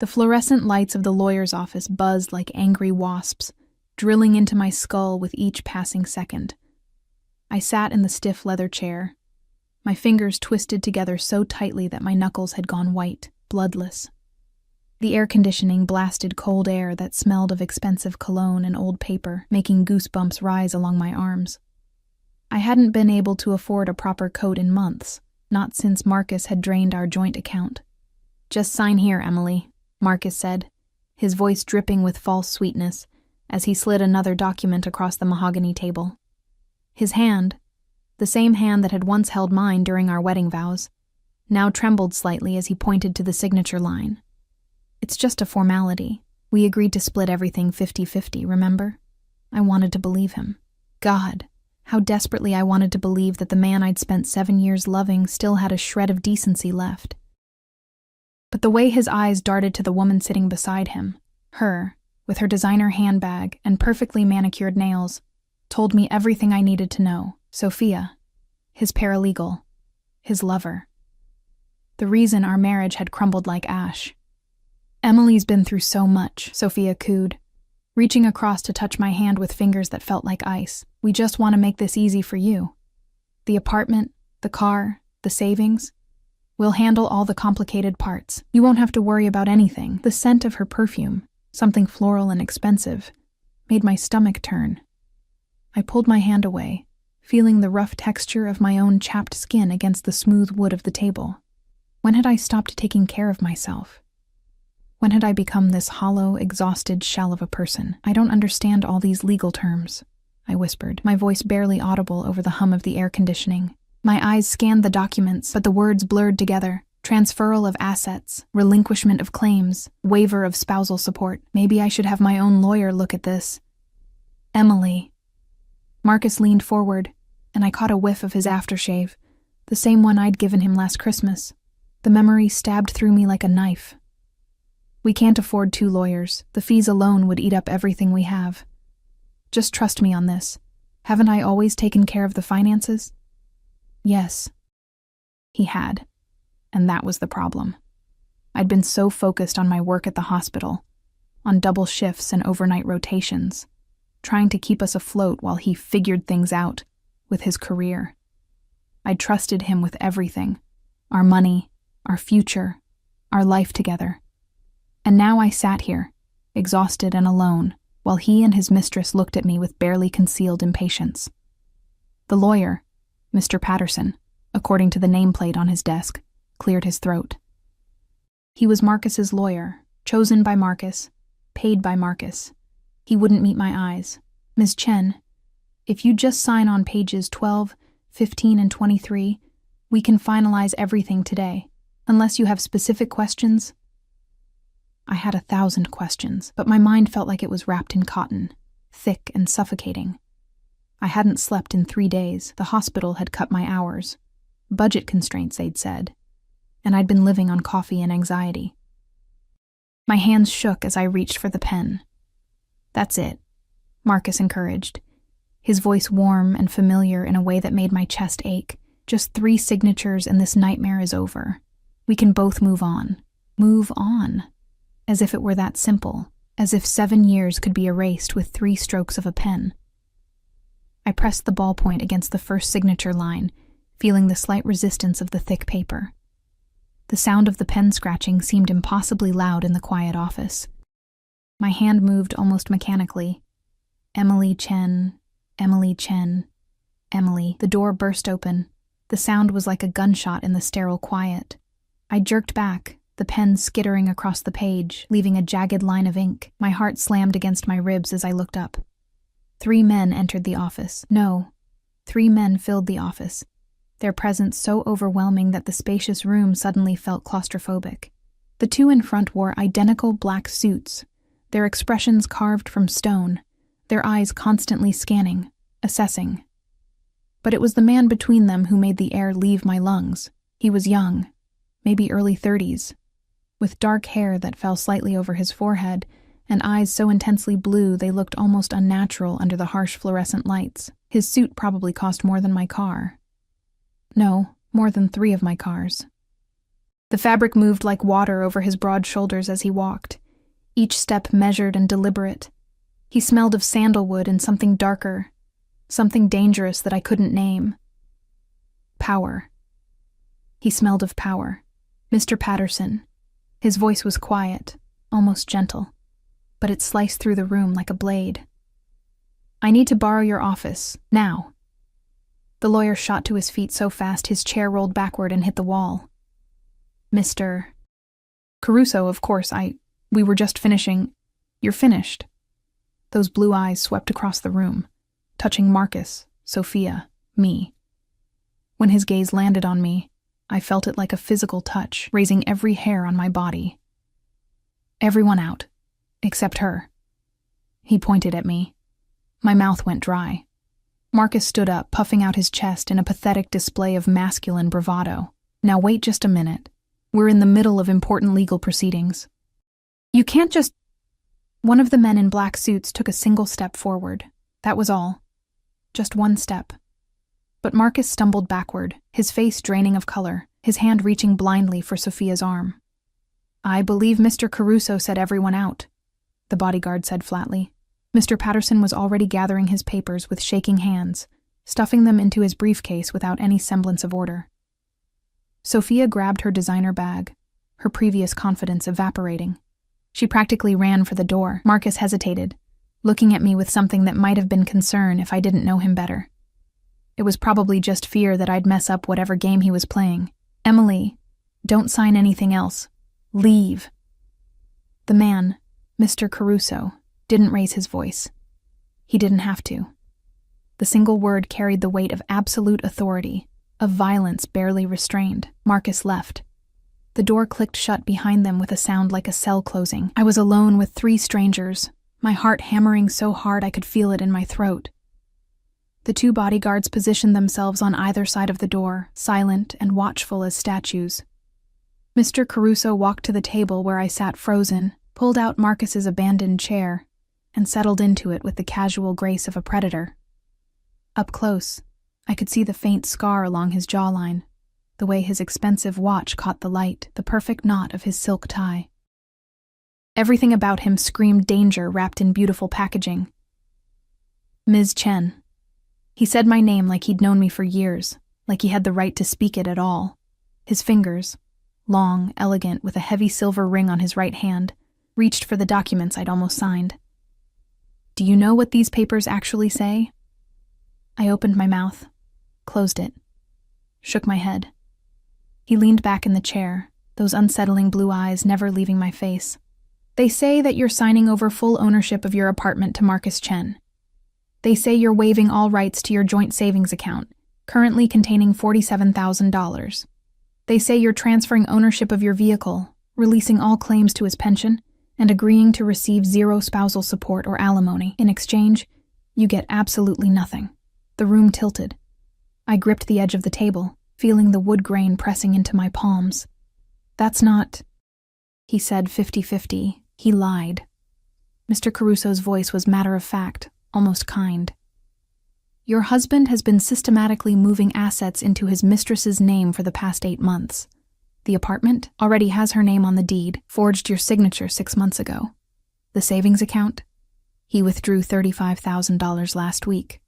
The fluorescent lights of the lawyer's office buzzed like angry wasps, drilling into my skull with each passing second. I sat in the stiff leather chair, my fingers twisted together so tightly that my knuckles had gone white, bloodless. The air conditioning blasted cold air that smelled of expensive cologne and old paper, making goosebumps rise along my arms. I hadn't been able to afford a proper coat in months, not since Marcus had drained our joint account. "Just sign here, Emily," Marcus said, his voice dripping with false sweetness as he slid another document across the mahogany table. His hand, the same hand that had once held mine during our wedding vows, now trembled slightly as he pointed to the signature line. "It's just a formality. We agreed to split everything 50-50, remember?" I wanted to believe him. God, how desperately I wanted to believe that the man I'd spent 7 years loving still had a shred of decency left. But the way his eyes darted to the woman sitting beside him, her, with her designer handbag and perfectly manicured nails, told me everything I needed to know. Sophia, his paralegal, his lover. The reason our marriage had crumbled like ash. "Emily's been through so much," Sophia cooed, reaching across to touch my hand with fingers that felt like ice. "We just want to make this easy for you. The apartment, the car, the savings. We'll handle all the complicated parts. You won't have to worry about anything." The scent of her perfume, something floral and expensive, made my stomach turn. I pulled my hand away, feeling the rough texture of my own chapped skin against the smooth wood of the table. When had I stopped taking care of myself? When had I become this hollow, exhausted shell of a person? "I don't understand all these legal terms," I whispered, my voice barely audible over the hum of the air conditioning. My eyes scanned the documents, but the words blurred together. Transferal of assets, relinquishment of claims, waiver of spousal support. Maybe I should have my own lawyer look at this. "Emily." Marcus leaned forward, and I caught a whiff of his aftershave, the same one I'd given him last Christmas. The memory stabbed through me like a knife. "We can't afford 2 lawyers. The fees alone would eat up everything we have. Just trust me on this. Haven't I always taken care of the finances?" Yes. He had. And that was the problem. I'd been so focused on my work at the hospital, on double shifts and overnight rotations, trying to keep us afloat while he figured things out with his career. I'd trusted him with everything, our money, our future, our life together. And now I sat here, exhausted and alone, while he and his mistress looked at me with barely concealed impatience. The lawyer, Mr. Patterson, according to the nameplate on his desk, cleared his throat. He was Marcus's lawyer, chosen by Marcus, paid by Marcus. He wouldn't meet my eyes. "Ms. Chen, if you just sign on pages 12, 15, and 23, we can finalize everything today, unless you have specific questions." I had 1,000 questions, but my mind felt like it was wrapped in cotton, thick and suffocating. I hadn't slept in 3 days. The hospital had cut my hours. Budget constraints, they'd said. And I'd been living on coffee and anxiety. My hands shook as I reached for the pen. "That's it," Marcus encouraged, his voice warm and familiar in a way that made my chest ache. "Just 3 signatures and this nightmare is over. We can both move on." Move on. As if it were that simple. As if 7 years could be erased with 3 strokes of a pen. I pressed the ballpoint against the first signature line, feeling the slight resistance of the thick paper. The sound of the pen scratching seemed impossibly loud in the quiet office. My hand moved almost mechanically. "Emily Chen, Emily Chen, Emily." The door burst open. The sound was like a gunshot in the sterile quiet. I jerked back, the pen skittering across the page, leaving a jagged line of ink. My heart slammed against my ribs as I looked up. 3 men entered the office. No, 3 men filled the office, their presence so overwhelming that the spacious room suddenly felt claustrophobic. The 2 in front wore identical black suits, their expressions carved from stone, their eyes constantly scanning, assessing. But it was the man between them who made the air leave my lungs. He was young, maybe early 30s, with dark hair that fell slightly over his forehead and eyes so intensely blue they looked almost unnatural under the harsh fluorescent lights. His suit probably cost more than my car. No, more than 3 of my cars. The fabric moved like water over his broad shoulders as he walked, each step measured and deliberate. He smelled of sandalwood and something darker, something dangerous that I couldn't name. Power. He smelled of power. Mr. Patterson. His voice was quiet, almost gentle, but it sliced through the room like a blade. I need to borrow your office, now. The lawyer shot to his feet so fast his chair rolled backward and hit the wall. Mr. Caruso, of course, we were just finishing. You're finished. Those blue eyes swept across the room, touching Marcus, Sophia, me. When his gaze landed on me, I felt it like a physical touch, raising every hair on my body. Everyone out, except her. He pointed at me. My mouth went dry. Marcus stood up, puffing out his chest in a pathetic display of masculine bravado. Now wait just a minute. We're in the middle of important legal proceedings. You can't just... One of the men in black suits took a single step forward. That was all. Just one step. But Marcus stumbled backward, his face draining of color, his hand reaching blindly for Sophia's arm. I believe Mr. Caruso said everyone out, the bodyguard said flatly. Mr. Patterson was already gathering his papers with shaking hands, stuffing them into his briefcase without any semblance of order. Sophia grabbed her designer bag, her previous confidence evaporating. She practically ran for the door. Marcus hesitated, looking at me with something that might have been concern if I didn't know him better. It was probably just fear that I'd mess up whatever game he was playing. Emily, don't sign anything else. Leave. The man, Mr. Caruso, didn't raise his voice. He didn't have to. The single word carried the weight of absolute authority, of violence barely restrained. Marcus left. The door clicked shut behind them with a sound like a cell closing. I was alone with 3 strangers, my heart hammering so hard I could feel it in my throat. The 2 bodyguards positioned themselves on either side of the door, silent and watchful as statues. Mr. Caruso walked to the table where I sat frozen, pulled out Marcus's abandoned chair, and settled into it with the casual grace of a predator. Up close, I could see the faint scar along his jawline, the way his expensive watch caught the light, the perfect knot of his silk tie. Everything about him screamed danger wrapped in beautiful packaging. Ms. Chen. He said my name like he'd known me for years, like he had the right to speak it at all. His fingers, long, elegant, with a heavy silver ring on his right hand, reached for the documents I'd almost signed. Do you know what these papers actually say? I opened my mouth, closed it, shook my head. He leaned back in the chair, those unsettling blue eyes never leaving my face. They say that you're signing over full ownership of your apartment to Marcus Chen. They say you're waiving all rights to your joint savings account, currently containing $47,000. They say you're transferring ownership of your vehicle, releasing all claims to his pension, and agreeing to receive 0 spousal support or alimony. In exchange, you get absolutely nothing. The room tilted. I gripped the edge of the table, feeling the wood grain pressing into my palms. That's not... He said 50-50. He lied. Mr. Caruso's voice was matter-of-fact, almost kind. Your husband has been systematically moving assets into his mistress's name for the past 8 months. The apartment already has her name on the deed, forged your signature 6 months ago. The savings account? He withdrew $35,000 last week.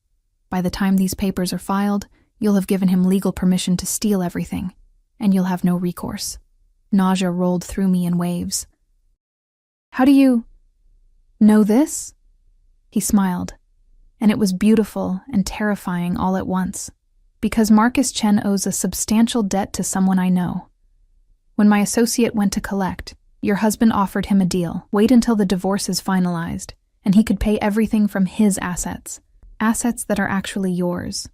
By the time these papers are filed, you'll have given him legal permission to steal everything, and you'll have no recourse. Nausea rolled through me in waves. How do you know this? He smiled, and it was beautiful and terrifying all at once, because Marcus Chen owes a substantial debt to someone I know. When my associate went to collect, your husband offered him a deal. Wait until the divorce is finalized, and he could pay everything from his assets that are actually yours.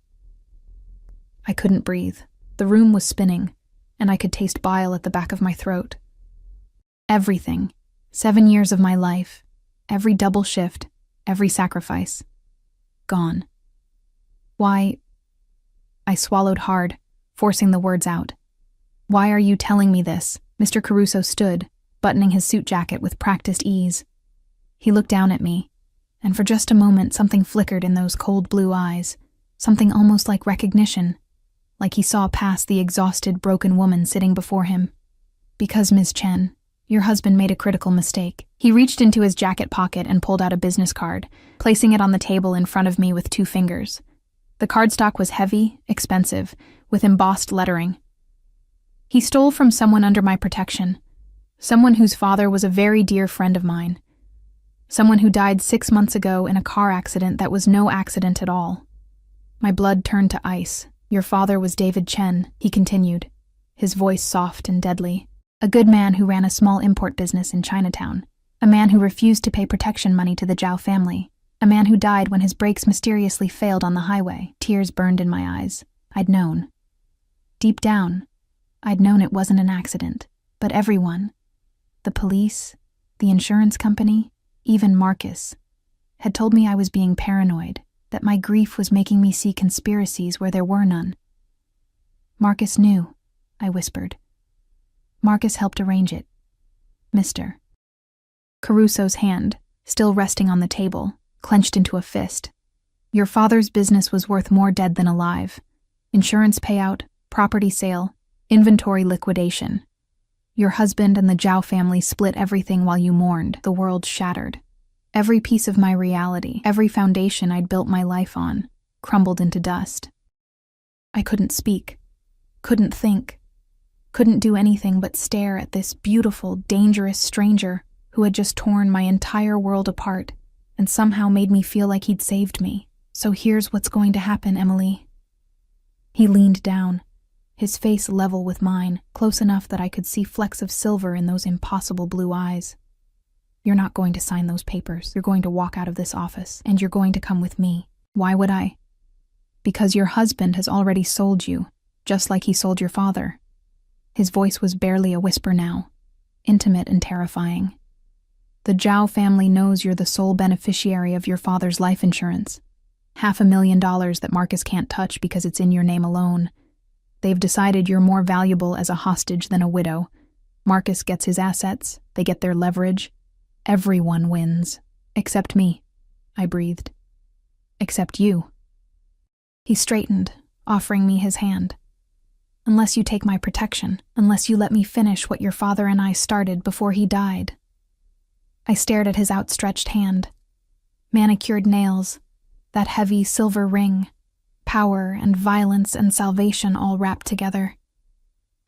I couldn't breathe. The room was spinning, and I could taste bile at the back of my throat. Everything. 7 years of my life. Every double shift. Every sacrifice. Gone. Why? I swallowed hard, forcing the words out. Why are you telling me this? Mr. Caruso stood, buttoning his suit jacket with practiced ease. He looked down at me, and for just a moment something flickered in those cold blue eyes, something almost like recognition, like he saw past the exhausted, broken woman sitting before him. Because, Ms. Chen, your husband made a critical mistake. He reached into his jacket pocket and pulled out a business card, placing it on the table in front of me with 2 fingers. The cardstock was heavy, expensive, with embossed lettering. He stole from someone under my protection, someone whose father was a very dear friend of mine, someone who died 6 months ago in a car accident that was no accident at all. My blood turned to ice. Your father was David Chen, he continued, his voice soft and deadly. A good man who ran a small import business in Chinatown. A man who refused to pay protection money to the Zhao family. A man who died when his brakes mysteriously failed on the highway. Tears burned in my eyes. I'd known. Deep down, I'd known it wasn't an accident. But everyone, the police, the insurance company, even Marcus, had told me I was being paranoid, that my grief was making me see conspiracies where there were none. Marcus knew, I whispered. Marcus helped arrange it. Mr. Caruso's hand, still resting on the table, clenched into a fist. Your father's business was worth more dead than alive. Insurance payout, property sale, inventory liquidation. Your husband and the Zhao family split everything while you mourned. The world shattered. Every piece of my reality, every foundation I'd built my life on, crumbled into dust. I couldn't speak, couldn't think, couldn't do anything but stare at this beautiful, dangerous stranger who had just torn my entire world apart and somehow made me feel like he'd saved me. So here's what's going to happen, Emily. He leaned down, his face level with mine, close enough that I could see flecks of silver in those impossible blue eyes. You're not going to sign those papers. You're going to walk out of this office, and you're going to come with me. Why would I? Because your husband has already sold you, just like he sold your father. His voice was barely a whisper now, intimate and terrifying. The Zhao family knows you're the sole beneficiary of your father's life insurance. $500,000 that Marcus can't touch because it's in your name alone. They've decided you're more valuable as a hostage than a widow. Marcus gets his assets, they get their leverage. Everyone wins. Except me, I breathed. Except you. He straightened, offering me his hand. Unless you take my protection, unless you let me finish what your father and I started before he died. I stared at his outstretched hand. Manicured nails, that heavy silver ring, power and violence and salvation all wrapped together.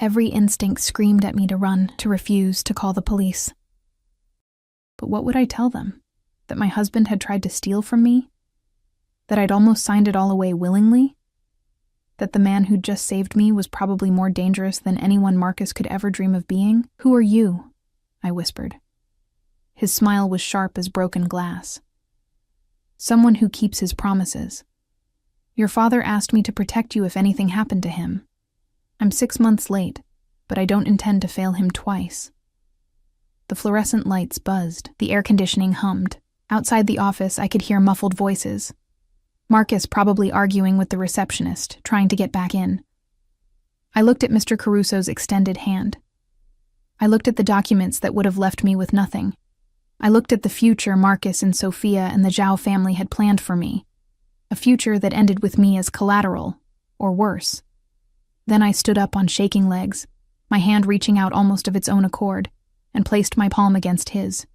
Every instinct screamed at me to run, to refuse, to call the police. But what would I tell them? That my husband had tried to steal from me? That I'd almost signed it all away willingly? That the man who'd just saved me was probably more dangerous than anyone Marcus could ever dream of being? Who are you? I whispered. His smile was sharp as broken glass. Someone who keeps his promises. Your father asked me to protect you if anything happened to him. I'm 6 months late, but I don't intend to fail him twice. The fluorescent lights buzzed, the air conditioning hummed. Outside the office, I could hear muffled voices. Marcus probably arguing with the receptionist, trying to get back in. I looked at Mr. Caruso's extended hand. I looked at the documents that would have left me with nothing. I looked at the future Marcus and Sophia and the Zhao family had planned for me. A future that ended with me as collateral, or worse. Then I stood up on shaking legs, my hand reaching out almost of its own accord, and placed my palm against his.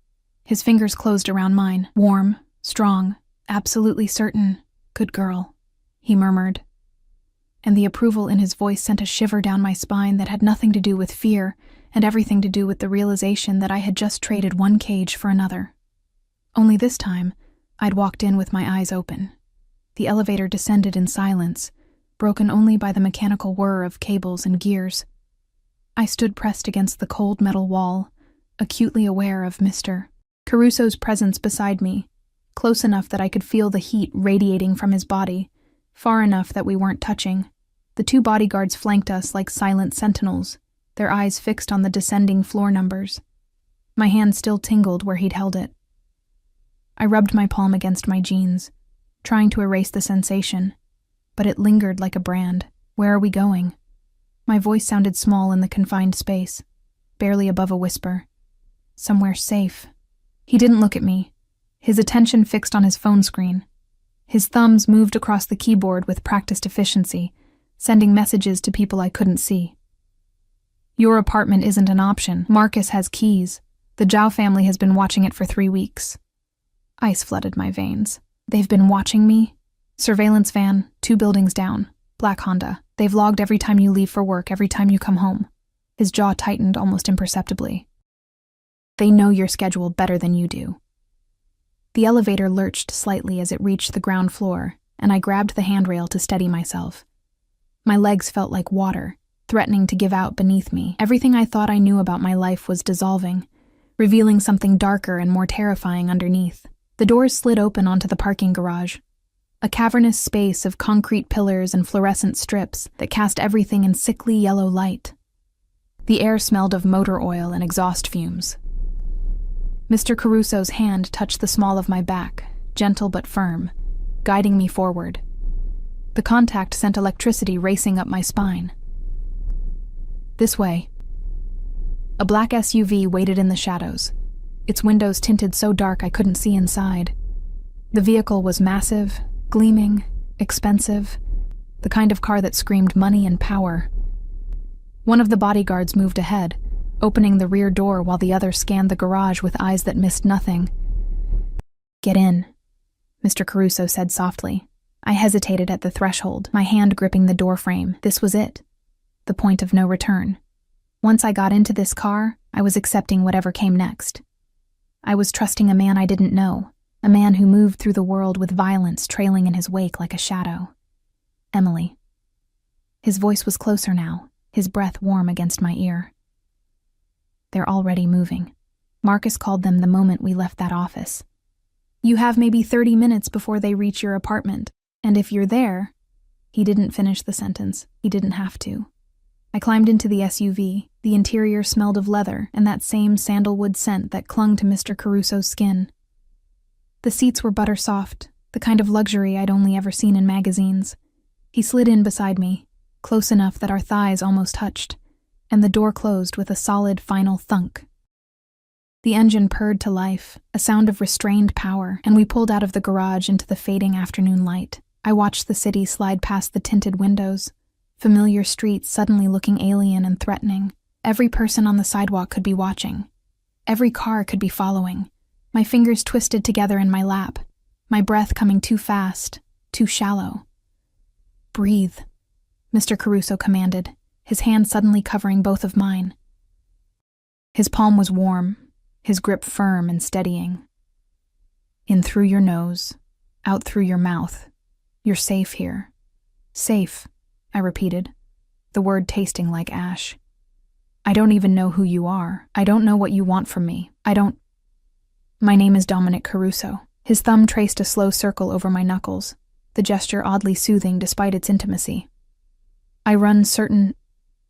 His fingers closed around mine, warm, strong, absolutely certain. Good girl, he murmured. And the approval in his voice sent a shiver down my spine that had nothing to do with fear and everything to do with the realization that I had just traded one cage for another. Only this time, I'd walked in with my eyes open. The elevator descended in silence, broken only by the mechanical whir of cables and gears. I stood pressed against the cold metal wall, acutely aware of Mr. Caruso's presence beside me, close enough that I could feel the heat radiating from his body, far enough that we weren't touching. The 2 bodyguards flanked us like silent sentinels, their eyes fixed on the descending floor numbers. My hand still tingled where he'd held it. I rubbed my palm against my jeans, trying to erase the sensation, but it lingered like a brand. Where are we going? My voice sounded small in the confined space, barely above a whisper. Somewhere safe. He didn't look at me, his attention fixed on his phone screen. His thumbs moved across the keyboard with practiced efficiency, sending messages to people I couldn't see. Your apartment isn't an option. Marcus has keys. The Zhao family has been watching it for 3 weeks. Ice flooded my veins. They've been watching me? Surveillance van, 2 buildings down. Black Honda. They've logged every time you leave for work, every time you come home. His jaw tightened almost imperceptibly. They know your schedule better than you do. The elevator lurched slightly as it reached the ground floor, and I grabbed the handrail to steady myself. My legs felt like water, threatening to give out beneath me. Everything I thought I knew about my life was dissolving, revealing something darker and more terrifying underneath. The doors slid open onto the parking garage, a cavernous space of concrete pillars and fluorescent strips that cast everything in sickly yellow light. The air smelled of motor oil and exhaust fumes. Mr. Caruso's hand touched the small of my back, gentle but firm, guiding me forward. The contact sent electricity racing up my spine. This way. A black SUV waited in the shadows, its windows tinted so dark I couldn't see inside. The vehicle was massive, gleaming, expensive, the kind of car that screamed money and power. One of the bodyguards moved ahead, opening the rear door while the other scanned the garage with eyes that missed nothing. "Get in," Mr. Caruso said softly. I hesitated at the threshold, my hand gripping the door frame. This was it, the point of no return. Once I got into this car, I was accepting whatever came next. I was trusting a man I didn't know, a man who moved through the world with violence trailing in his wake like a shadow. Emily. His voice was closer now, his breath warm against my ear. They're already moving. Marcus called them the moment we left that office. You have maybe 30 minutes before they reach your apartment, and if you're there... He didn't finish the sentence. He didn't have to. I climbed into the SUV. The interior smelled of leather and that same sandalwood scent that clung to Mr. Caruso's skin. The seats were butter soft, the kind of luxury I'd only ever seen in magazines. He slid in beside me, close enough that our thighs almost touched, and the door closed with a solid final thunk. The engine purred to life, a sound of restrained power, and we pulled out of the garage into the fading afternoon light. I watched the city slide past the tinted windows, familiar streets suddenly looking alien and threatening. Every person on the sidewalk could be watching. Every car could be following. My fingers twisted together in my lap, my breath coming too fast, too shallow. Breathe, Mr. Caruso commanded, his hand suddenly covering both of mine. His palm was warm, his grip firm and steadying. In through your nose, out through your mouth. You're safe here. Safe, I repeated, the word tasting like ash. I don't even know who you are. I don't know what you want from me. My name is Dominic Caruso. His thumb traced a slow circle over my knuckles, the gesture oddly soothing despite its intimacy. I run certain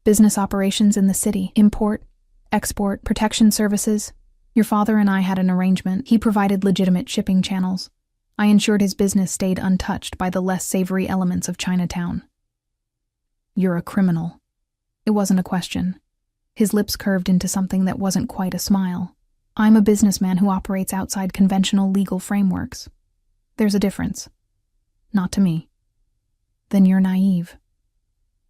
business operations in the city, import, export, protection services. Your father and I had an arrangement. He provided legitimate shipping channels. I ensured his business stayed untouched by the less savory elements of Chinatown. You're a criminal. It wasn't a question. His lips curved into something that wasn't quite a smile. I'm a businessman who operates outside conventional legal frameworks. There's a difference. Not to me. Then you're naive.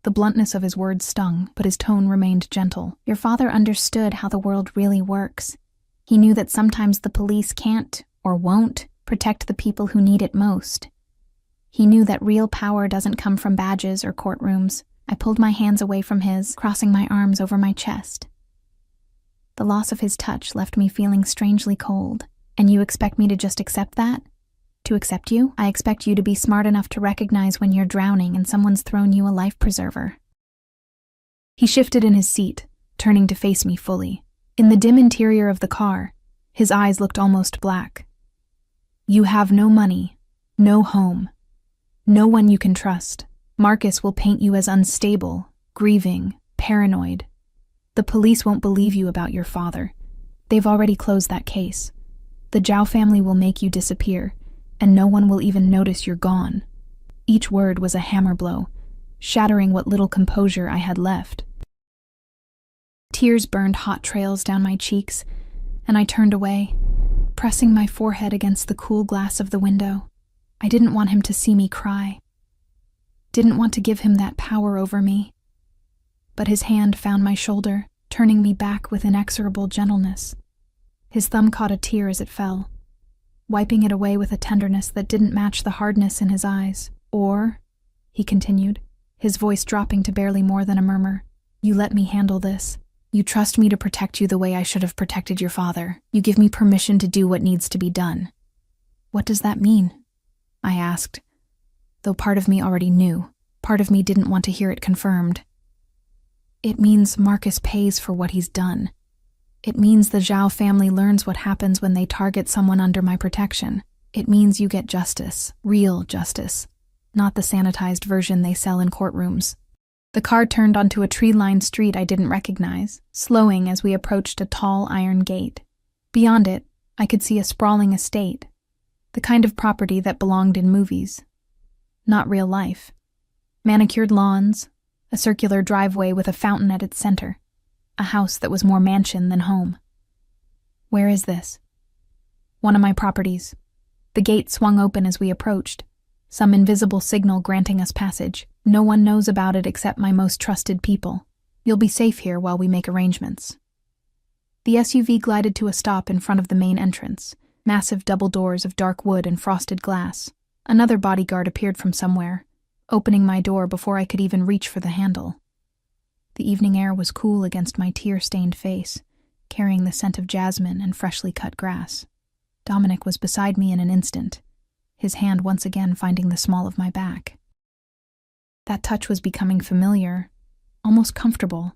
The bluntness of his words stung, but his tone remained gentle. Your father understood how the world really works. He knew that sometimes the police can't, or won't, protect the people who need it most. He knew that real power doesn't come from badges or courtrooms. I pulled my hands away from his, crossing my arms over my chest. The loss of his touch left me feeling strangely cold. And you expect me to just accept that? To accept you? I expect you to be smart enough to recognize when you're drowning and someone's thrown you a life preserver. He shifted in his seat, turning to face me fully. In the dim interior of the car, his eyes looked almost black. You have no money, no home, no one you can trust. Marcus will paint you as unstable, grieving, paranoid. The police won't believe you about your father. They've already closed that case. The Zhao family will make you disappear, and no one will even notice you're gone. Each word was a hammer blow, shattering what little composure I had left. Tears burned hot trails down my cheeks, and I turned away, pressing my forehead against the cool glass of the window. I didn't want him to see me cry. Didn't want to give him that power over me. but his hand found my shoulder, turning me back with inexorable gentleness. His thumb caught a tear as it fell, wiping it away with a tenderness that didn't match the hardness in his eyes. "Or," he continued, his voice dropping to barely more than a murmur, "you let me handle this. You trust me to protect you the way I should have protected your father. You give me permission to do what needs to be done." "What does that mean?" I asked, though part of me already knew. Part of me didn't want to hear it confirmed. "It means Marcus pays for what he's done. It means the Zhao family learns what happens when they target someone under my protection. It means you get justice, real justice, not the sanitized version they sell in courtrooms." The car turned onto a tree-lined street I didn't recognize, slowing as we approached a tall iron gate. Beyond it, I could see a sprawling estate, the kind of property that belonged in movies. Not real life. Manicured lawns, a circular driveway with a fountain at its center, a house that was more mansion than home. "Where is this?" "One of my properties." The gate swung open as we approached, some invisible signal granting us passage. "No one knows about it except my most trusted people. You'll be safe here while we make arrangements." The SUV glided to a stop in front of the main entrance, massive double doors of dark wood and frosted glass. Another bodyguard appeared from somewhere, opening my door before I could even reach for the handle. The evening air was cool against my tear-stained face, carrying the scent of jasmine and freshly cut grass. Dominic was beside me in an instant, his hand once again finding the small of my back. That touch was becoming familiar, almost comfortable,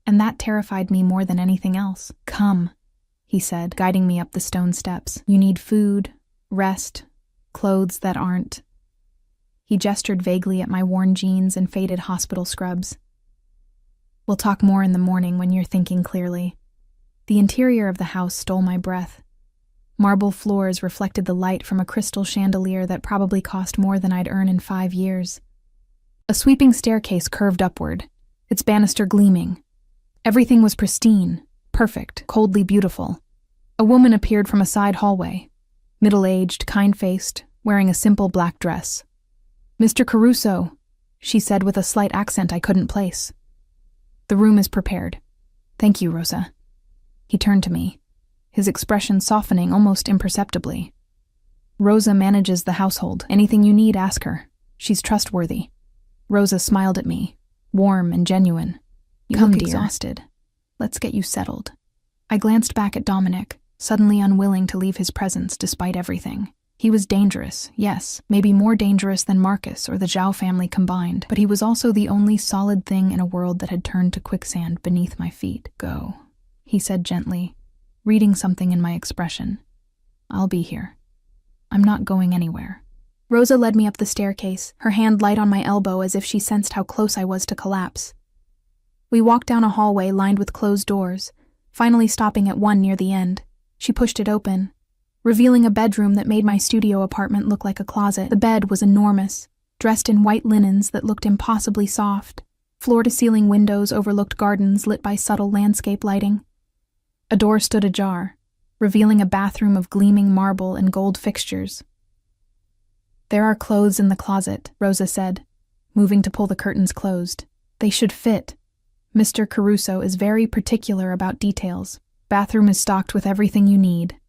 and that terrified me more than anything else. "Come," he said, guiding me up the stone steps. "You need food, rest, clothes that aren't..." He gestured vaguely at my worn jeans and faded hospital scrubs. "We'll talk more in the morning when you're thinking clearly." The interior of the house stole my breath. Marble floors reflected the light from a crystal chandelier that probably cost more than I'd earn in 5 years. A sweeping staircase curved upward, its banister gleaming. Everything was pristine, perfect, coldly beautiful. A woman appeared from a side hallway, middle-aged, kind-faced, wearing a simple black dress. "Mr. Caruso," she said with a slight accent I couldn't place. "The room is prepared." "Thank you, Rosa." He turned to me, his expression softening almost imperceptibly. "Rosa manages the household. Anything you need, ask her. She's trustworthy." Rosa smiled at me, warm and genuine. "You look exhausted. Let's get you settled." I glanced back at Dominic, suddenly unwilling to leave his presence despite everything. He was dangerous, yes, maybe more dangerous than Marcus or the Zhao family combined, but he was also the only solid thing in a world that had turned to quicksand beneath my feet. "Go," he said gently, reading something in my expression. "I'll be here. I'm not going anywhere." Rosa led me up the staircase, her hand light on my elbow as if she sensed how close I was to collapse. We walked down a hallway lined with closed doors, finally stopping at one near the end. She pushed it open, revealing a bedroom that made my studio apartment look like a closet. The bed was enormous, dressed in white linens that looked impossibly soft. Floor-to-ceiling windows overlooked gardens lit by subtle landscape lighting. A door stood ajar, revealing a bathroom of gleaming marble and gold fixtures. "There are clothes in the closet," Rosa said, moving to pull the curtains closed. "They should fit. Mr. Caruso is very particular about details. Bathroom is stocked with everything you need.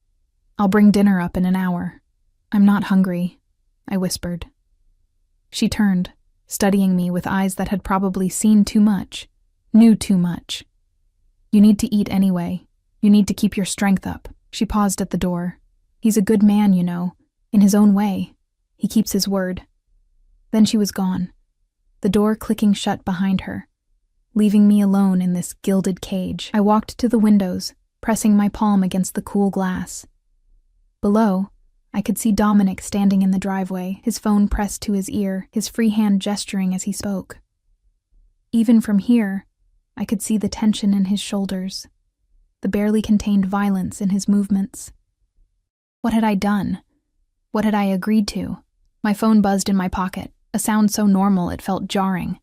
I'll bring dinner up in an hour." "I'm not hungry," I whispered. She turned, studying me with eyes that had probably seen too much, knew too much. "You need to eat anyway. You need to keep your strength up." She paused at the door. "He's a good man, you know, in his own way. He keeps his word." Then she was gone, the door clicking shut behind her, leaving me alone in this gilded cage. I walked to the windows, pressing my palm against the cool glass. Below, I could see Dominic standing in the driveway, his phone pressed to his ear, his free hand gesturing as he spoke. Even from here, I could see the tension in his shoulders, the barely contained violence in his movements. What had I done? What had I agreed to? My phone buzzed in my pocket, a sound so normal it felt jarring.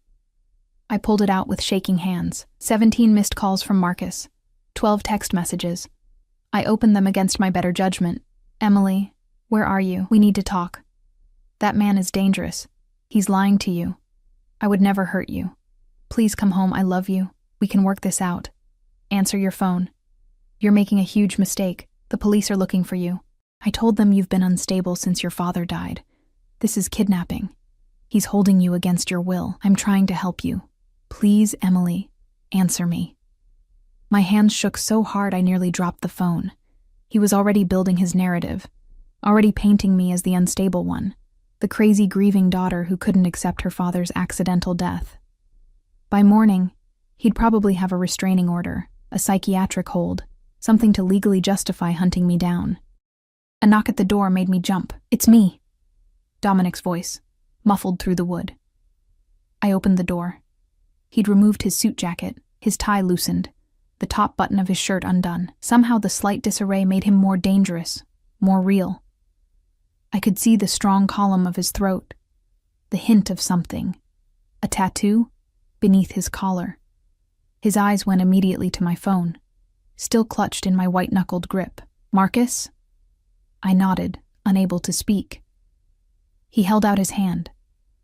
I pulled it out with shaking hands. 17 missed calls from Marcus, 12 text messages. I opened them against my better judgment. "Emily, where are you? We need to talk. That man is dangerous. He's lying to you. I would never hurt you." Please come home, I love you. We can work this out. Answer your phone. You're making a huge mistake. The police are looking for you. I told them you've been unstable since your father died. This is kidnapping. He's holding you against your will. I'm trying to help you. Please, Emily, answer me. My hands shook so hard I nearly dropped the phone. He was already building his narrative, already painting me as the unstable one, the crazy grieving daughter who couldn't accept her father's accidental death. By morning, he'd probably have a restraining order, a psychiatric hold, something to legally justify hunting me down. A knock at the door made me jump. It's me. Dominic's voice, muffled through the wood. I opened the door. He'd removed his suit jacket, his tie loosened, the top button of his shirt undone. Somehow the slight disarray made him more dangerous, more real. I could see the strong column of his throat, the hint of something, a tattoo beneath his collar. His eyes went immediately to my phone, still clutched in my white-knuckled grip. Marcus? I nodded, unable to speak. He held out his hand.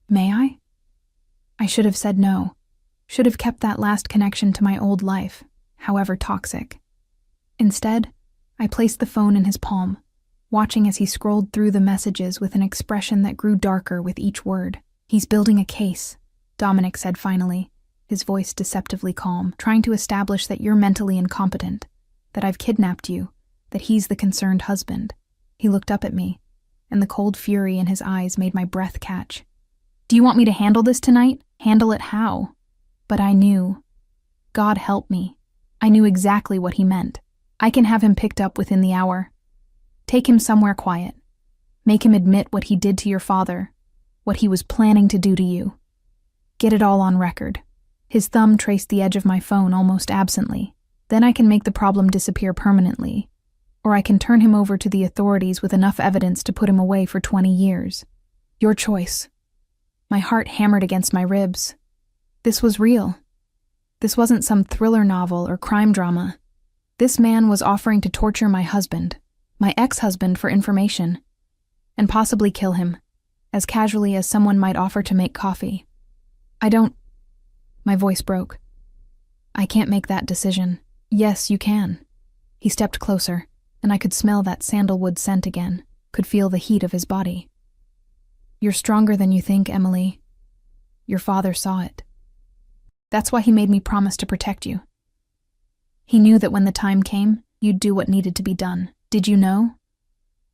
May I? I should have said no. Should have kept that last connection to my old life, however toxic. Instead, I placed the phone in his palm, watching as he scrolled through the messages with an expression that grew darker with each word. He's building a case, Dominic said finally, his voice deceptively calm, trying to establish that you're mentally incompetent, that I've kidnapped you, that he's the concerned husband. He looked up at me, and the cold fury in his eyes made my breath catch. Do you want me to handle this tonight? Handle it how? But I knew. God help me. I knew exactly what he meant. I can have him picked up within the hour. Take him somewhere quiet. Make him admit what he did to your father, what he was planning to do to you. Get it all on record. His thumb traced the edge of my phone almost absently. Then I can make the problem disappear permanently, or I can turn him over to the authorities with enough evidence to put him away for 20 years. Your choice. My heart hammered against my ribs. This was real. This wasn't some thriller novel or crime drama. This man was offering to torture my husband, my ex-husband, for information, and possibly kill him, as casually as someone might offer to make coffee. My voice broke. I can't make that decision. Yes, you can. He stepped closer, and I could smell that sandalwood scent again, could feel the heat of his body. You're stronger than you think, Emily. Your father saw it. That's why he made me promise to protect you. He knew that when the time came, you'd do what needed to be done. Did you know?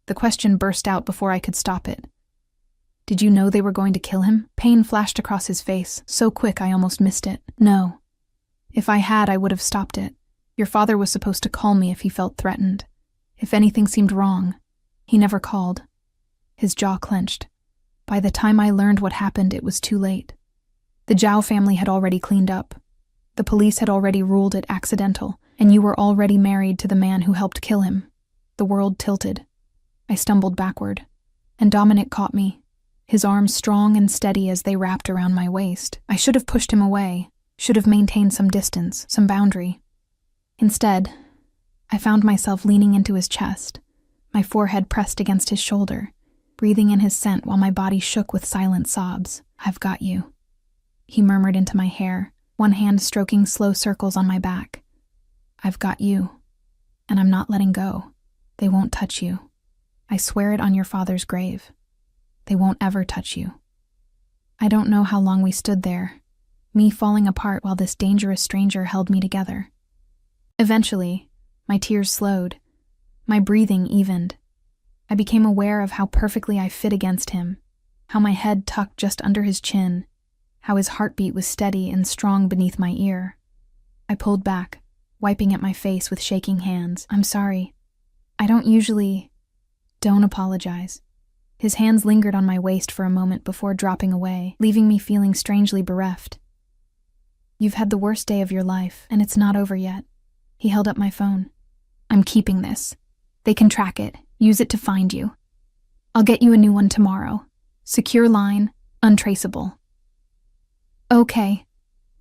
The question burst out before I could stop it. Did you know they were going to kill him? Pain flashed across his face, so quick I almost missed it. No. If I had, I would have stopped it. Your father was supposed to call me if he felt threatened. If anything seemed wrong. He never called. His jaw clenched. By the time I learned what happened, it was too late. The Zhao family had already cleaned up. The police had already ruled it accidental, and you were already married to the man who helped kill him. The world tilted. I stumbled backward, and Dominic caught me, his arms strong and steady as they wrapped around my waist. I should have pushed him away, should have maintained some distance, some boundary. Instead, I found myself leaning into his chest, my forehead pressed against his shoulder, breathing in his scent while my body shook with silent sobs. I've got you. He murmured into my hair, one hand stroking slow circles on my back. I've got you, and I'm not letting go. They won't touch you. I swear it on your father's grave. They won't ever touch you. I don't know how long we stood there, me falling apart while this dangerous stranger held me together. Eventually, my tears slowed, my breathing evened. I became aware of how perfectly I fit against him, how my head tucked just under his chin, how his heartbeat was steady and strong beneath my ear. I pulled back, wiping at my face with shaking hands. I'm sorry. I don't usually... Don't apologize. His hands lingered on my waist for a moment before dropping away, leaving me feeling strangely bereft. You've had the worst day of your life, and it's not over yet. He held up my phone. I'm keeping this. They can track it, use it to find you. I'll get you a new one tomorrow. Secure line, untraceable. Okay,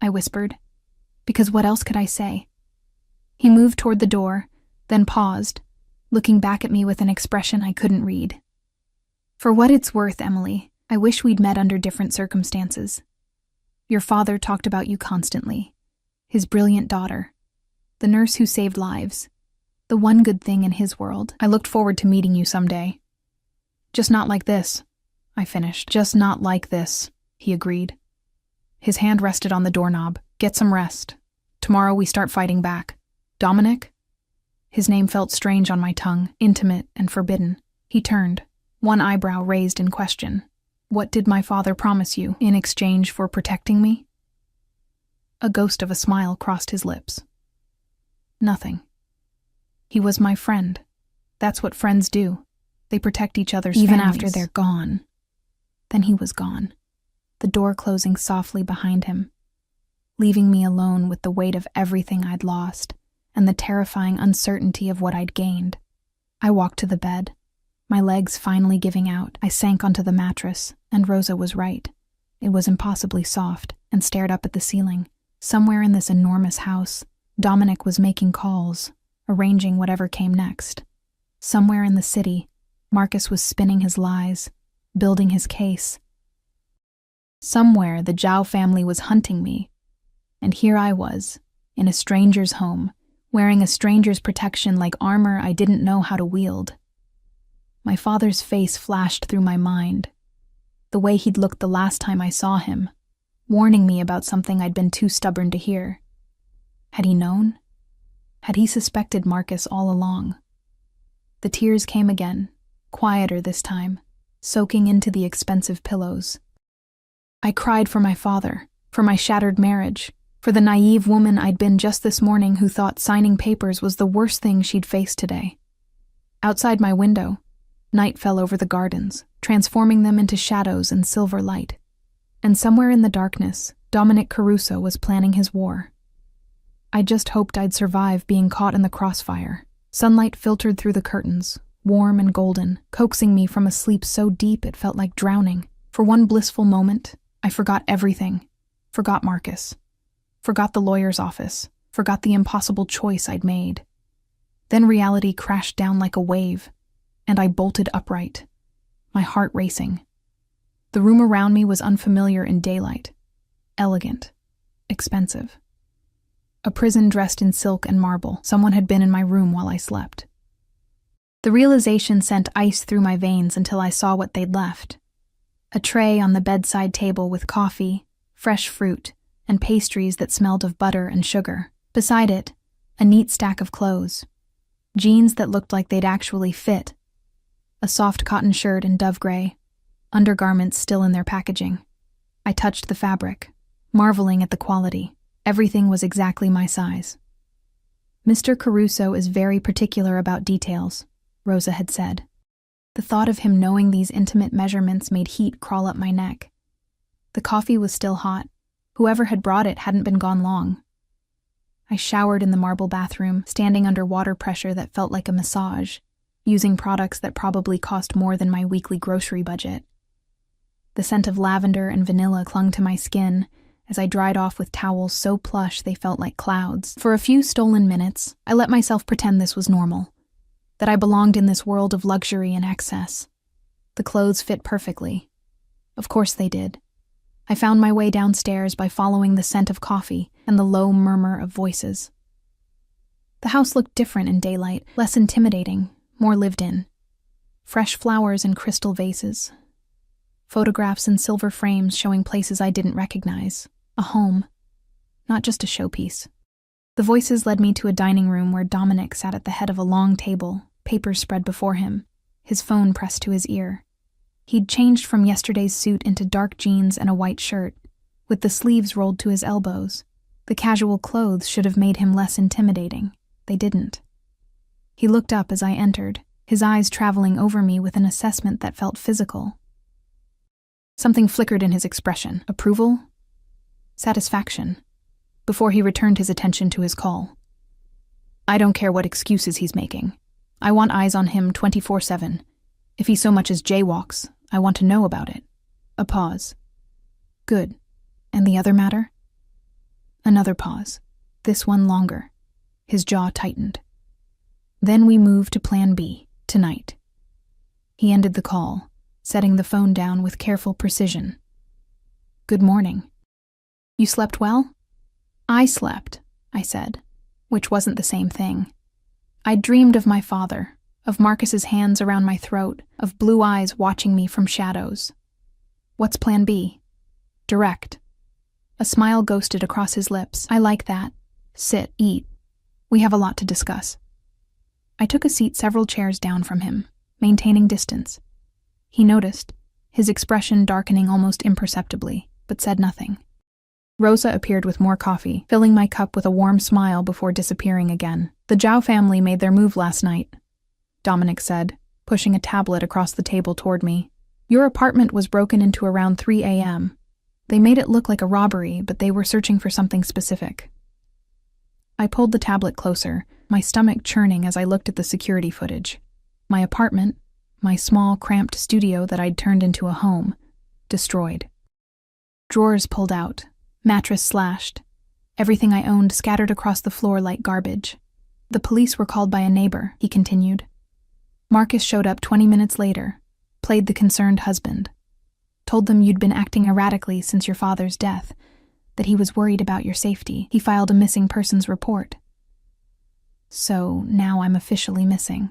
I whispered, because what else could I say? He moved toward the door, then paused, looking back at me with an expression I couldn't read. For what it's worth, Emily, I wish we'd met under different circumstances. Your father talked about you constantly. His brilliant daughter. The nurse who saved lives. The one good thing in his world. I looked forward to meeting you someday. Just not like this, I finished. Just not like this, he agreed. His hand rested on the doorknob. Get some rest. Tomorrow we start fighting back. Dominic? His name felt strange on my tongue, intimate and forbidden. He turned, one eyebrow raised in question. What did my father promise you in exchange for protecting me? A ghost of a smile crossed his lips. Nothing. He was my friend. That's what friends do. They protect each other's families. Even after they're gone. Then he was gone, the door closing softly behind him, leaving me alone with the weight of everything I'd lost and the terrifying uncertainty of what I'd gained. I walked to the bed, my legs finally giving out. I sank onto the mattress, and Rosa was right. It was impossibly soft, and stared up at the ceiling. Somewhere in this enormous house, Dominic was making calls, arranging whatever came next. Somewhere in the city, Marcus was spinning his lies, building his case. Somewhere the Zhao family was hunting me, and here I was, in a stranger's home, wearing a stranger's protection like armor I didn't know how to wield. My father's face flashed through my mind, the way he'd looked the last time I saw him, warning me about something I'd been too stubborn to hear. Had he known? Had he suspected Marcus all along? The tears came again, quieter this time, soaking into the expensive pillows. I cried for my father, for my shattered marriage, for the naive woman I'd been just this morning who thought signing papers was the worst thing she'd face today. Outside my window, night fell over the gardens, transforming them into shadows and silver light. And somewhere in the darkness, Dominic Caruso was planning his war. I just hoped I'd survive being caught in the crossfire. Sunlight filtered through the curtains, warm and golden, coaxing me from a sleep so deep it felt like drowning. For one blissful moment, I forgot everything. Forgot Marcus. Forgot the lawyer's office. Forgot the impossible choice I'd made. Then reality crashed down like a wave, and I bolted upright, my heart racing. The room around me was unfamiliar in daylight, elegant, expensive. A prison dressed in silk and marble. Someone had been in my room while I slept. The realization sent ice through my veins until I saw what they'd left. A tray on the bedside table with coffee, fresh fruit, and pastries that smelled of butter and sugar. Beside it, a neat stack of clothes. Jeans that looked like they'd actually fit. A soft cotton shirt in dove gray. Undergarments still in their packaging. I touched the fabric, marveling at the quality. Everything was exactly my size. Mr. Caruso is very particular about details, Rosa had said. The thought of him knowing these intimate measurements made heat crawl up my neck. The coffee was still hot. Whoever had brought it hadn't been gone long. I showered in the marble bathroom, standing under water pressure that felt like a massage, using products that probably cost more than my weekly grocery budget. The scent of lavender and vanilla clung to my skin as I dried off with towels so plush they felt like clouds. For a few stolen minutes, I let myself pretend this was normal, that I belonged in this world of luxury and excess. The clothes fit perfectly. Of course they did. I found my way downstairs by following the scent of coffee and the low murmur of voices. The house looked different in daylight, less intimidating, more lived in. Fresh flowers in crystal vases. Photographs in silver frames showing places I didn't recognize. A home, not just a showpiece. The voices led me to a dining room where Dominic sat at the head of a long table, papers spread before him, his phone pressed to his ear. He'd changed from yesterday's suit into dark jeans and a white shirt, with the sleeves rolled to his elbows. The casual clothes should have made him less intimidating. They didn't. He looked up as I entered, his eyes traveling over me with an assessment that felt physical. Something flickered in his expression. Approval? Satisfaction. Before he returned his attention to his call. I don't care what excuses he's making. I want eyes on him 24/7. If he so much as jaywalks, I want to know about it. A pause. Good. And the other matter? Another pause. This one longer. His jaw tightened. Then we moved to Plan B, tonight. He ended the call, setting the phone down with careful precision. Good morning. You slept well? I slept, I said, which wasn't the same thing. I dreamed of my father, of Marcus's hands around my throat, of blue eyes watching me from shadows. What's plan B? Direct. A smile ghosted across his lips. I like that. Sit, eat. We have a lot to discuss. I took a seat several chairs down from him, maintaining distance. He noticed, his expression darkening almost imperceptibly, but said nothing. Rosa appeared with more coffee, filling my cup with a warm smile before disappearing again. The Zhao family made their move last night, Dominic said, pushing a tablet across the table toward me. Your apartment was broken into around 3 a.m. They made it look like a robbery, but they were searching for something specific. I pulled the tablet closer, my stomach churning as I looked at the security footage. My apartment, my small, cramped studio that I'd turned into a home, destroyed. Drawers pulled out, mattress slashed, everything I owned scattered across the floor like garbage. The police were called by a neighbor, he continued. Marcus showed up 20 minutes later, played the concerned husband, told them you'd been acting erratically since your father's death, that he was worried about your safety. He filed a missing persons report. So now I'm officially missing.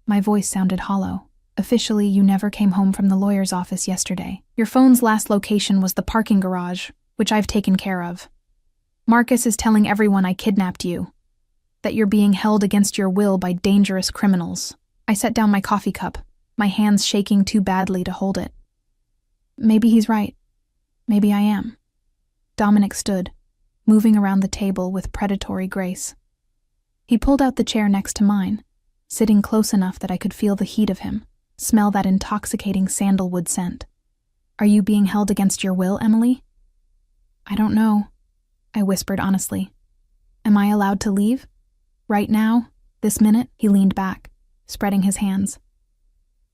My voice sounded hollow. Officially, you never came home from the lawyer's office yesterday. Your phone's last location was the parking garage, which I've taken care of. Marcus is telling everyone I kidnapped you, that you're being held against your will by dangerous criminals. I set down my coffee cup, my hands shaking too badly to hold it. Maybe he's right. Maybe I am. Dominic stood, moving around the table with predatory grace. He pulled out the chair next to mine, sitting close enough that I could feel the heat of him, smell that intoxicating sandalwood scent. Are you being held against your will, Emily? I don't know, I whispered honestly. Am I allowed to leave? Right now? This minute? He leaned back, spreading his hands.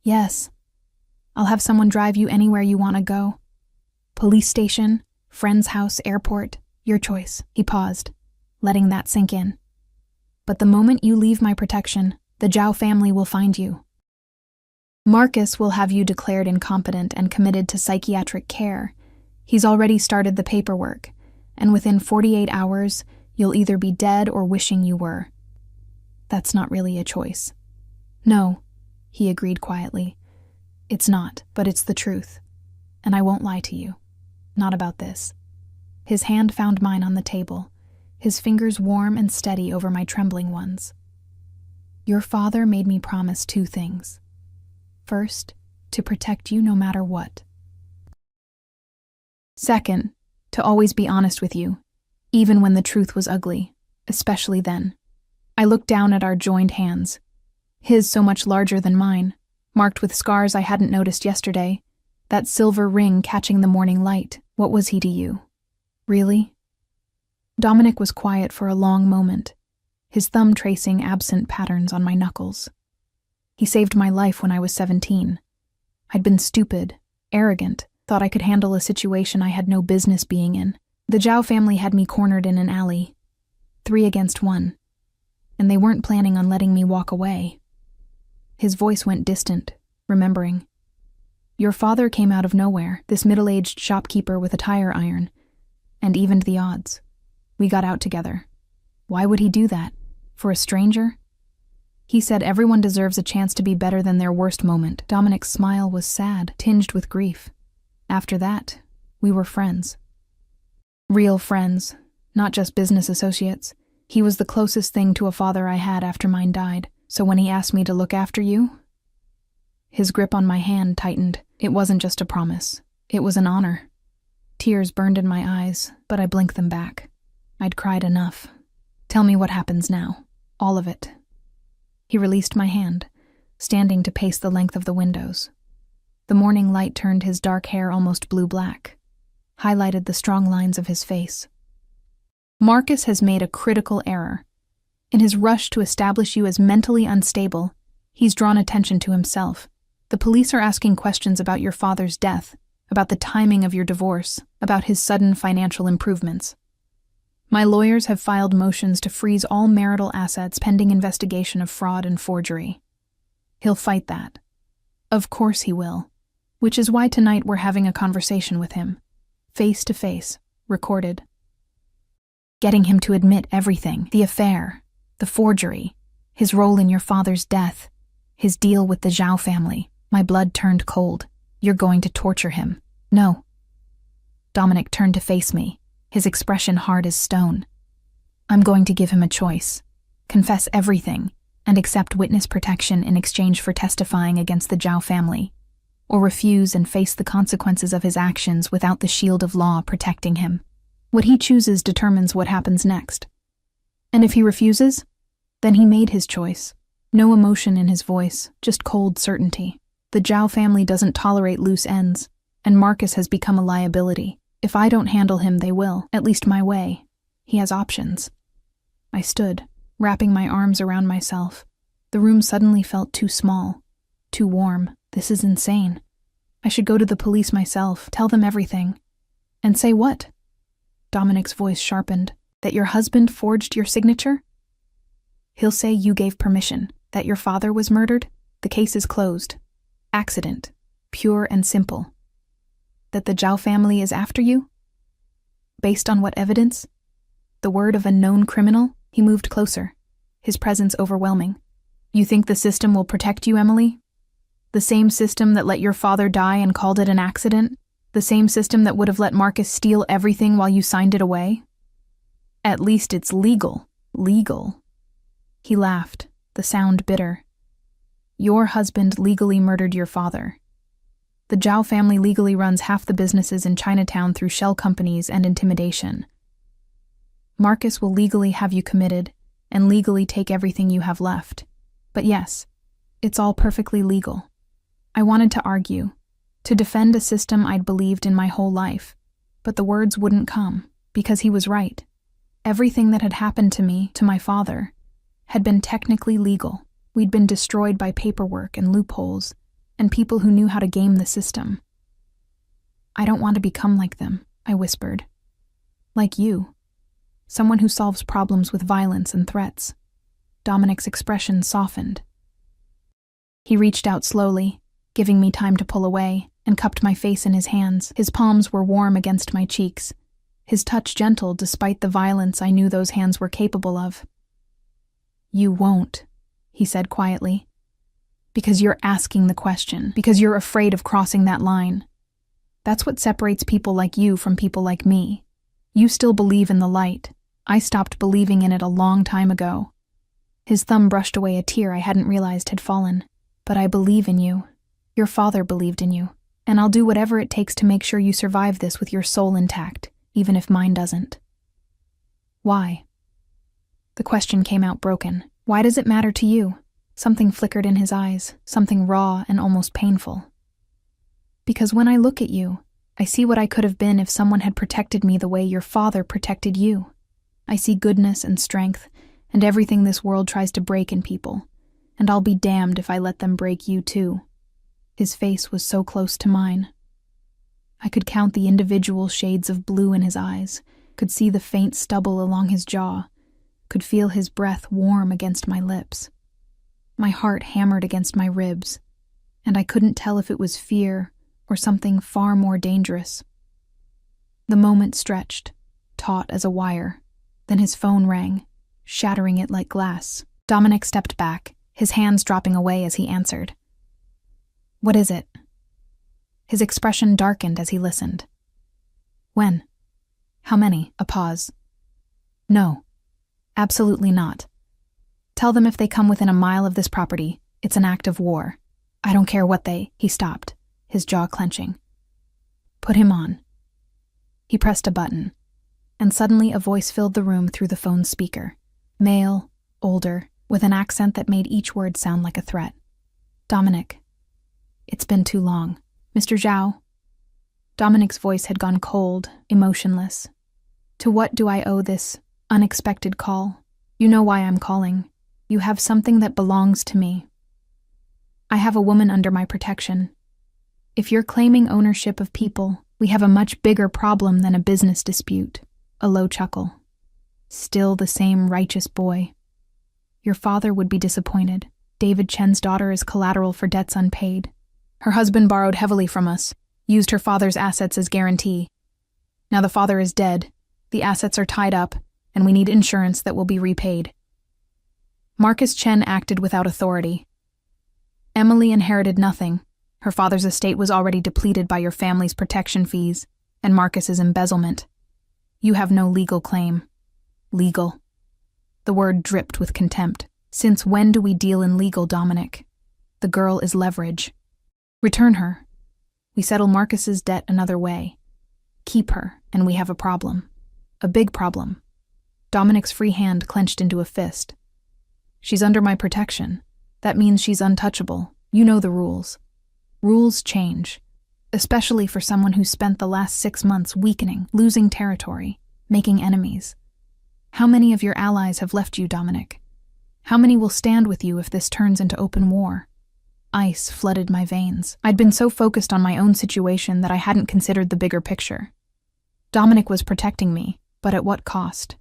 Yes. I'll have someone drive you anywhere you want to go. Police station, friend's house, airport, your choice. He paused, letting that sink in. But the moment you leave my protection, the Zhao family will find you. Marcus will have you declared incompetent and committed to psychiatric care. He's already started the paperwork, and within 48 hours, you'll either be dead or wishing you were. That's not really a choice. No, he agreed quietly. It's not, but it's the truth. And I won't lie to you. Not about this. His hand found mine on the table, his fingers warm and steady over my trembling ones. Your father made me promise 2 things. First, to protect you no matter what. Second, to always be honest with you, even when the truth was ugly, especially then. I looked down at our joined hands, his so much larger than mine, marked with scars I hadn't noticed yesterday, that silver ring catching the morning light. What was he to you? Really? Dominic was quiet for a long moment, his thumb tracing absent patterns on my knuckles. He saved my life when I was 17. I'd been stupid, arrogant, thought I could handle a situation I had no business being in. The Zhao family had me cornered in an alley, 3 against 1, and they weren't planning on letting me walk away. His voice went distant, remembering. Your father came out of nowhere, this middle-aged shopkeeper with a tire iron, and evened the odds. We got out together. Why would he do that? For a stranger? He said everyone deserves a chance to be better than their worst moment. Dominic's smile was sad, tinged with grief. After that, we were friends. Real friends, not just business associates. He was the closest thing to a father I had after mine died, so when he asked me to look after you, his grip on my hand tightened. It wasn't just a promise. It was an honor. Tears burned in my eyes, but I blinked them back. I'd cried enough. Tell me what happens now. All of it. He released my hand, standing to pace the length of the windows. The morning light turned his dark hair almost blue-black, highlighted the strong lines of his face. Marcus has made a critical error. In his rush to establish you as mentally unstable, he's drawn attention to himself. The police are asking questions about your father's death, about the timing of your divorce, about his sudden financial improvements. My lawyers have filed motions to freeze all marital assets pending investigation of fraud and forgery. He'll fight that. Of course he will. Which is why tonight we're having a conversation with him, face to face. recorded. Getting him to admit everything, the affair, the forgery, his role in your father's death, his deal with the Zhao family. My blood turned cold. You're going to torture him. No. Dominic turned to face me, his expression hard as stone. I'm going to give him a choice. Confess everything and accept witness protection in exchange for testifying against the Zhao family, or refuse and face the consequences of his actions without the shield of law protecting him. What he chooses determines what happens next. And if he refuses, then he made his choice. No emotion in his voice, just cold certainty. The Zhao family doesn't tolerate loose ends, and Marcus has become a liability. If I don't handle him, they will, at least my way. He has options. I stood, wrapping my arms around myself. The room suddenly felt too small, too warm. This is insane. I should go to the police myself, tell them everything. And say what? Dominic's voice sharpened. That your husband forged your signature? He'll say you gave permission, that your father was murdered. The case is closed. Accident. Pure and simple. That the Zhao family is after you? Based on what evidence? The word of a known criminal? He moved closer, his presence overwhelming. You think the system will protect you, Emily? The same system that let your father die and called it an accident? The same system that would have let Marcus steal everything while you signed it away? At least it's legal. Legal. He laughed, the sound bitter. Your husband legally murdered your father. The Zhao family legally runs half the businesses in Chinatown through shell companies and intimidation. Marcus will legally have you committed and legally take everything you have left. But yes, it's all perfectly legal. I wanted to argue, to defend a system I'd believed in my whole life, but the words wouldn't come, because he was right. Everything that had happened to me, to my father, had been technically legal. We'd been destroyed by paperwork and loopholes, and people who knew how to game the system. I don't want to become like them, I whispered. Like you. Someone who solves problems with violence and threats. Dominic's expression softened. He reached out slowly, giving me time to pull away, and cupped my face in his hands. His palms were warm against my cheeks, his touch gentle despite the violence I knew those hands were capable of. You won't, he said quietly. Because you're asking the question, because you're afraid of crossing that line. That's what separates people like you from people like me. You still believe in the light. I stopped believing in it a long time ago. His thumb brushed away a tear I hadn't realized had fallen. But I believe in you. Your father believed in you. And I'll do whatever it takes to make sure you survive this with your soul intact, even if mine doesn't. Why? The question came out broken. Why does it matter to you? Something flickered in his eyes, something raw and almost painful. Because when I look at you, I see what I could have been if someone had protected me the way your father protected you. I see goodness and strength, and everything this world tries to break in people, and I'll be damned if I let them break you too. His face was so close to mine. I could count the individual shades of blue in his eyes, could see the faint stubble along his jaw, could feel his breath warm against my lips. My heart hammered against my ribs, and I couldn't tell if it was fear or something far more dangerous. The moment stretched, taut as a wire. Then his phone rang, shattering it like glass. Dominic stepped back, his hands dropping away as he answered. What is it? His expression darkened as he listened. When? How many? A pause. No, absolutely not. Tell them if they come within a mile of this property, it's an act of war. I don't care what they... He stopped, his jaw clenching. Put him on. He pressed a button, and suddenly a voice filled the room through the phone's speaker. Male, older, with an accent that made each word sound like a threat. Dominic. It's been too long. Mr. Zhao. Dominic's voice had gone cold, emotionless. To what do I owe this unexpected call? You know why I'm calling. You have something that belongs to me. I have a woman under my protection. If you're claiming ownership of people, we have a much bigger problem than a business dispute. A low chuckle. Still the same righteous boy. Your father would be disappointed. David Chen's daughter is collateral for debts unpaid. Her husband borrowed heavily from us, used her father's assets as guarantee. Now the father is dead, the assets are tied up, and we need insurance that will be repaid. Marcus Chen acted without authority. Emily inherited nothing. Her father's estate was already depleted by your family's protection fees and Marcus's embezzlement. You have no legal claim. Legal. The word dripped with contempt. Since when do we deal in legal, Dominic? The girl is leverage. Return her. We settle Marcus's debt another way. Keep her, and we have a problem. A big problem. Dominic's free hand clenched into a fist. She's under my protection. That means she's untouchable. You know the rules. Rules change, especially for someone who spent the last 6 months weakening, losing territory, making enemies. How many of your allies have left you, Dominic? How many will stand with you if this turns into open war? Ice flooded my veins. I'd been so focused on my own situation that I hadn't considered the bigger picture. Dominic was protecting me, but at what cost?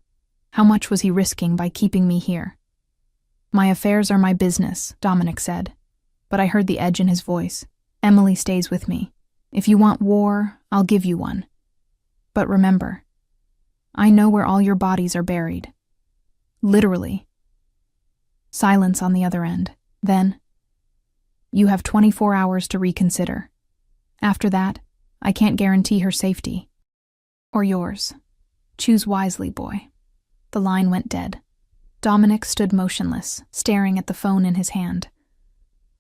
How much was he risking by keeping me here? My affairs are my business, Dominic said, but I heard the edge in his voice. Emily stays with me. If you want war, I'll give you one. But remember, I know where all your bodies are buried. Literally. Silence on the other end. Then, you have 24 hours to reconsider. After that, I can't guarantee her safety. Or yours. Choose wisely, boy. The line went dead. Dominic stood motionless, staring at the phone in his hand.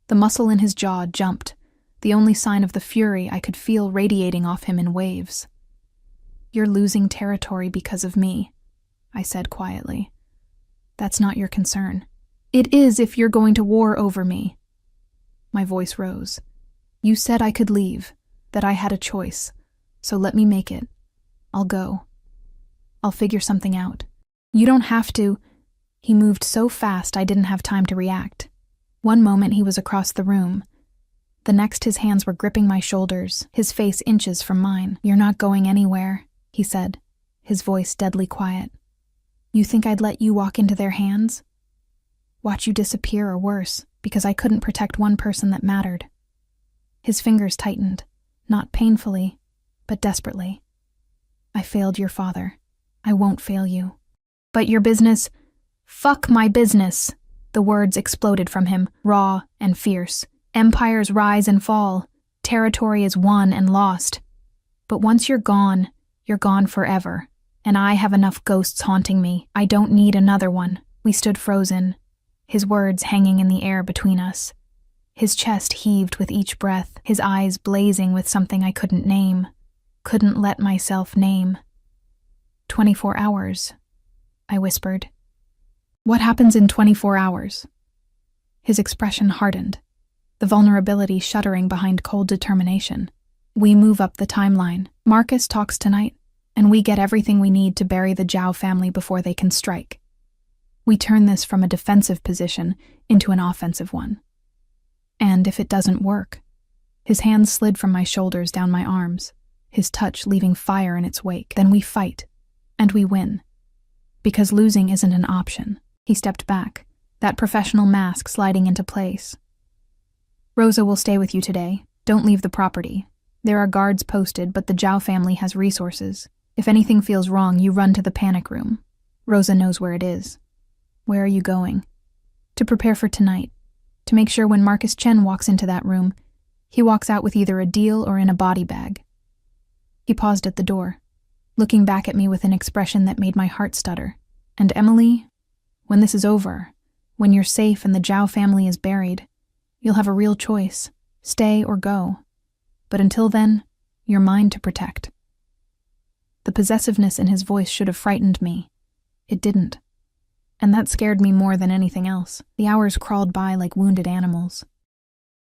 The muscle in his jaw jumped, the only sign of the fury I could feel radiating off him in waves. You're losing territory because of me, I said quietly. That's not your concern. It is if you're going to war over me. My voice rose. You said I could leave, that I had a choice, so let me make it. I'll go. I'll figure something out. You don't have to. He moved so fast I didn't have time to react. One moment he was across the room. The next his hands were gripping my shoulders, his face inches from mine. You're not going anywhere, he said, his voice deadly quiet. You think I'd let you walk into their hands? Watch you disappear or worse, because I couldn't protect one person that mattered. His fingers tightened, not painfully, but desperately. I failed your father. I won't fail you. But your business... Fuck my business! The words exploded from him, raw and fierce. Empires rise and fall. Territory is won and lost. But once you're gone forever. And I have enough ghosts haunting me. I don't need another one. We stood frozen, his words hanging in the air between us. His chest heaved with each breath, his eyes blazing with something I couldn't name. Couldn't let myself name. 24 hours, I whispered. What happens in 24 hours? His expression hardened, the vulnerability shuddering behind cold determination. We move up the timeline. Marcus talks tonight, and we get everything we need to bury the Zhao family before they can strike. We turn this from a defensive position into an offensive one. And if it doesn't work? His hands slid from my shoulders down my arms, his touch leaving fire in its wake. Then we fight, and we win. Because losing isn't an option. He stepped back, that professional mask sliding into place. Rosa will stay with you today. Don't leave the property. There are guards posted, but the Zhao family has resources. If anything feels wrong, you run to the panic room. Rosa knows where it is. Where are you going? To prepare for tonight. To make sure when Marcus Chen walks into that room, he walks out with either a deal or in a body bag. He paused at the door, looking back at me with an expression that made my heart stutter. And Emily, when this is over, when you're safe and the Zhao family is buried, you'll have a real choice. Stay or go. But until then, you're mine to protect. The possessiveness in his voice should have frightened me. It didn't. And that scared me more than anything else. The hours crawled by like wounded animals.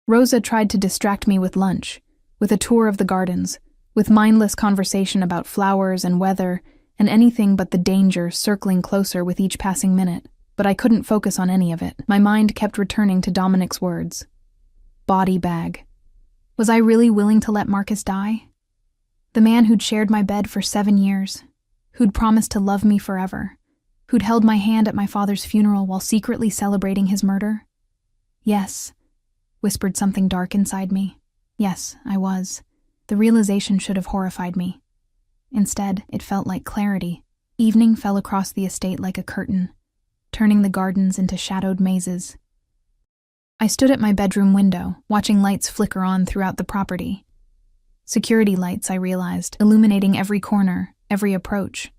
Rosa tried to distract me with lunch, with a tour of the gardens, with mindless conversation about flowers and weather, and anything but the danger circling closer with each passing minute. But I couldn't focus on any of it. My mind kept returning to Dominic's words. Body bag. Was I really willing to let Marcus die? The man who'd shared my bed for 7 years, who'd promised to love me forever, who'd held my hand at my father's funeral while secretly celebrating his murder? Yes, whispered something dark inside me. Yes, I was. The realization should have horrified me. Instead, it felt like clarity. Evening fell across the estate like a curtain, turning the gardens into shadowed mazes. I stood at my bedroom window, watching lights flicker on throughout the property. Security lights, I realized, illuminating every corner, every approach.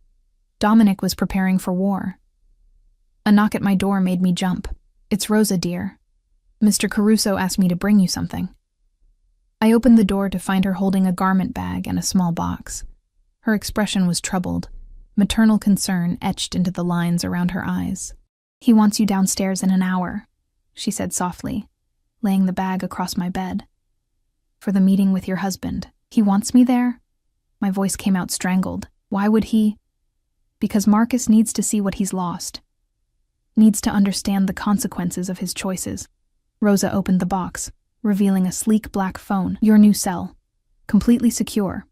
Dominic was preparing for war. A knock at my door made me jump. "It's Rosa, dear. Mr. Caruso asked me to bring you something." I opened the door to find her holding a garment bag and a small box. Her expression was troubled, maternal concern etched into the lines around her eyes. "He wants you downstairs in an hour," she said softly, laying the bag across my bed. "For the meeting with your husband. He wants me there?" My voice came out strangled. "Why would he?" "Because Marcus needs to see what he's lost. Needs to understand the consequences of his choices." Rosa opened the box, revealing a sleek black phone. "Your new cell. Completely secure.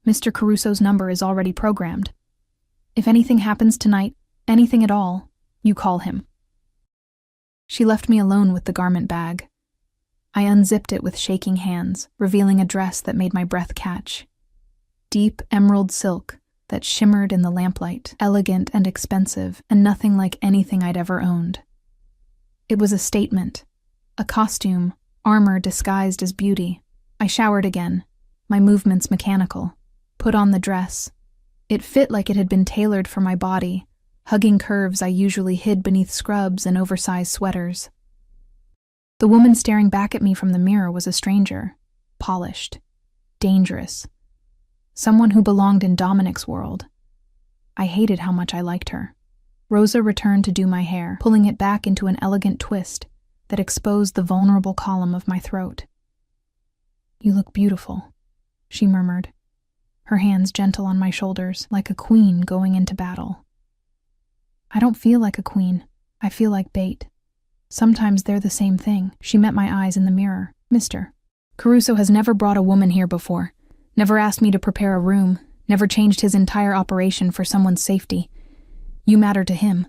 Mr. Caruso's number is already programmed. If anything happens tonight, anything at all, you call him." She left me alone with the garment bag. I unzipped it with shaking hands, revealing a dress that made my breath catch. Deep emerald silk that shimmered in the lamplight, elegant and expensive, and nothing like anything I'd ever owned. It was a statement, a costume, armor disguised as beauty. I showered again, my movements mechanical, put on the dress. It fit like it had been tailored for my body, hugging curves I usually hid beneath scrubs and oversized sweaters. The woman staring back at me from the mirror was a stranger, polished, dangerous, someone who belonged in Dominic's world. I hated how much I liked her. Rosa returned to do my hair, pulling it back into an elegant twist that exposed the vulnerable column of my throat. "You look beautiful," she murmured, her hands gentle on my shoulders, like a queen going into battle. "I don't feel like a queen. I feel like bait. Sometimes they're the same thing." She met my eyes in the mirror. "Mr. Caruso has never brought a woman here before, never asked me to prepare a room, never changed his entire operation for someone's safety. You matter to him,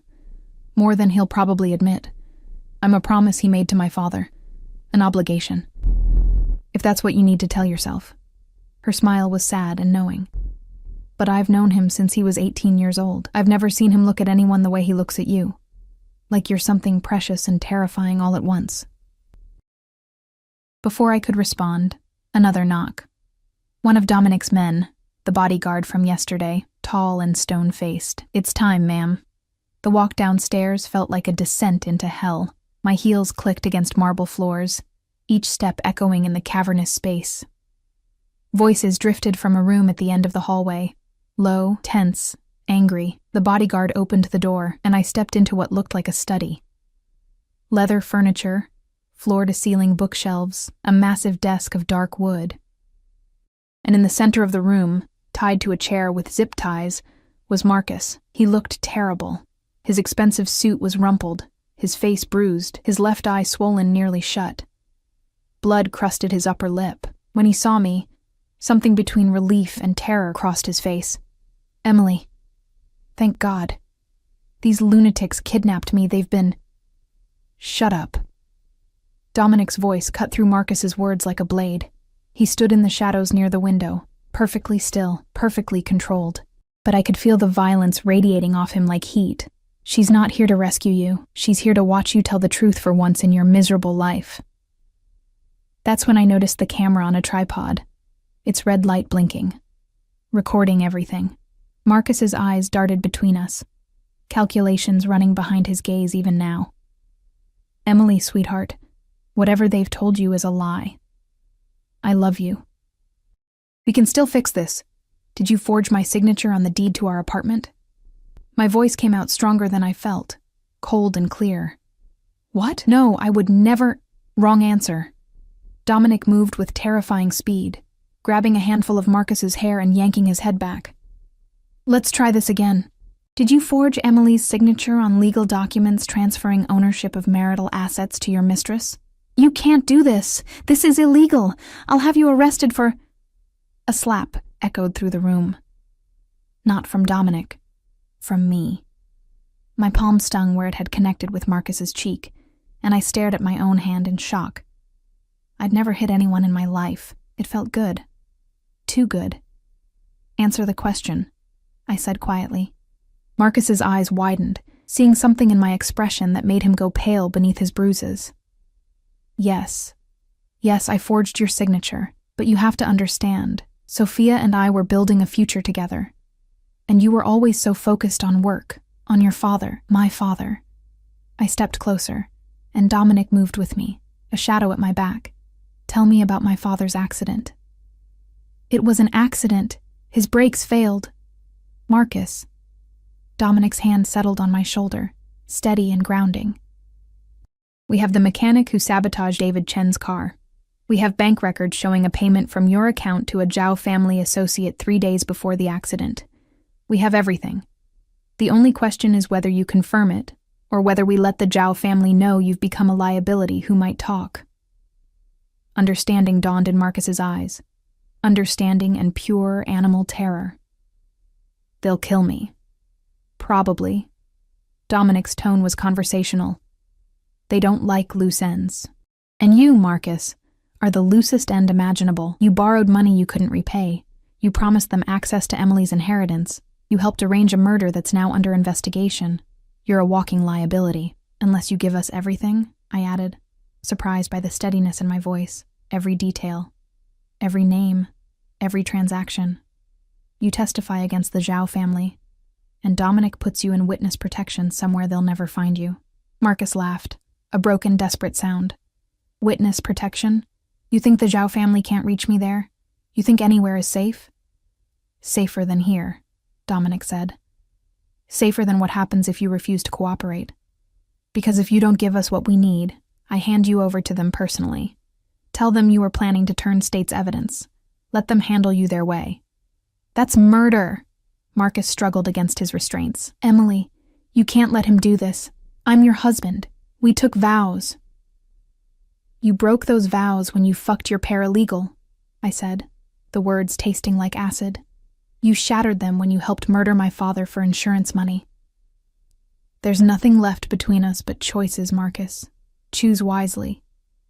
more than he'll probably admit. I'm a promise he made to my father, an obligation. If that's what you need to tell yourself." Her smile was sad and knowing. "But I've known him since he was 18 years old. I've never seen him look at anyone the way he looks at you. Like you're something precious and terrifying all at once." Before I could respond, another knock. One of Dominic's men, the bodyguard from yesterday, tall and stone-faced. "It's time, ma'am." The walk downstairs felt like a descent into hell. My heels clicked against marble floors, each step echoing in the cavernous space. Voices drifted from a room at the end of the hallway, low, tense, angry. The bodyguard opened the door, and I stepped into what looked like a study. Leather furniture, floor-to-ceiling bookshelves, a massive desk of dark wood. And in the center of the room, tied to a chair with zip ties, was Marcus. He looked terrible. His expensive suit was rumpled, his face bruised, his left eye swollen nearly shut. Blood crusted his upper lip. When he saw me, something between relief and terror crossed his face. "Emily. Thank God. These lunatics kidnapped me. They've been—" "Shut up." Dominic's voice cut through Marcus's words like a blade. He stood in the shadows near the window, perfectly still, perfectly controlled. But I could feel the violence radiating off him like heat. "She's not here to rescue you. She's here to watch you tell the truth for once in your miserable life." That's when I noticed the camera on a tripod, its red light blinking, recording everything. Marcus's eyes darted between us, calculations running behind his gaze even now. "Emily, sweetheart, whatever they've told you is a lie. I love you. We can still fix this. Did you forge my signature on the deed to our apartment?" My voice came out stronger than I felt, cold and clear. "What? No, I would never—" Wrong answer. Dominic moved with terrifying speed, grabbing a handful of Marcus's hair and yanking his head back. "Let's try this again. Did you forge Emily's signature on legal documents transferring ownership of marital assets to your mistress?" "You can't do this. This is illegal. I'll have you arrested for—" A slap echoed through the room. Not from Dominic, from me. My palm stung where it had connected with Marcus's cheek, and I stared at my own hand in shock. I'd never hit anyone in my life. It felt good. Too good. Answer the question, I said quietly. Marcus's eyes widened, seeing something in my expression that made him go pale beneath his bruises. Yes, I forged your signature, but you have to understand, Sophia and I were building a future together. And you were always so focused on work, on your father, my father. I stepped closer, and Dominic moved with me, a shadow at my back. Tell me about my father's accident. It was an accident. His brakes failed. Marcus. Dominic's hand settled on my shoulder, steady and grounding. We have the mechanic who sabotaged David Chen's car. We have bank records showing a payment from your account to a Zhao family associate 3 days before the accident. We have everything. The only question is whether you confirm it, or whether we let the Zhao family know you've become a liability who might talk. Understanding dawned in Marcus's eyes. Understanding and pure animal terror. They'll kill me. Probably. Dominic's tone was conversational. They don't like loose ends. And you, Marcus, are the loosest end imaginable. You borrowed money you couldn't repay. You promised them access to Emily's inheritance. You helped arrange a murder that's now under investigation. You're a walking liability. Unless you give us everything, I added, surprised by the steadiness in my voice. Every detail. Every name. Every transaction. You testify against the Zhao family. And Dominic puts you in witness protection somewhere they'll never find you. Marcus laughed, a broken, desperate sound. Witness protection? You think the Zhao family can't reach me there? You think anywhere is safe? Safer than here, Dominic said. Safer than what happens if you refuse to cooperate. Because if you don't give us what we need, I hand you over to them personally. Tell them you are planning to turn state's evidence. Let them handle you their way. That's murder. Marcus struggled against his restraints. Emily, you can't let him do this. I'm your husband. We took vows. You broke those vows when you fucked your paralegal, I said, the words tasting like acid. You shattered them when you helped murder my father for insurance money. There's nothing left between us but choices, Marcus. Choose wisely.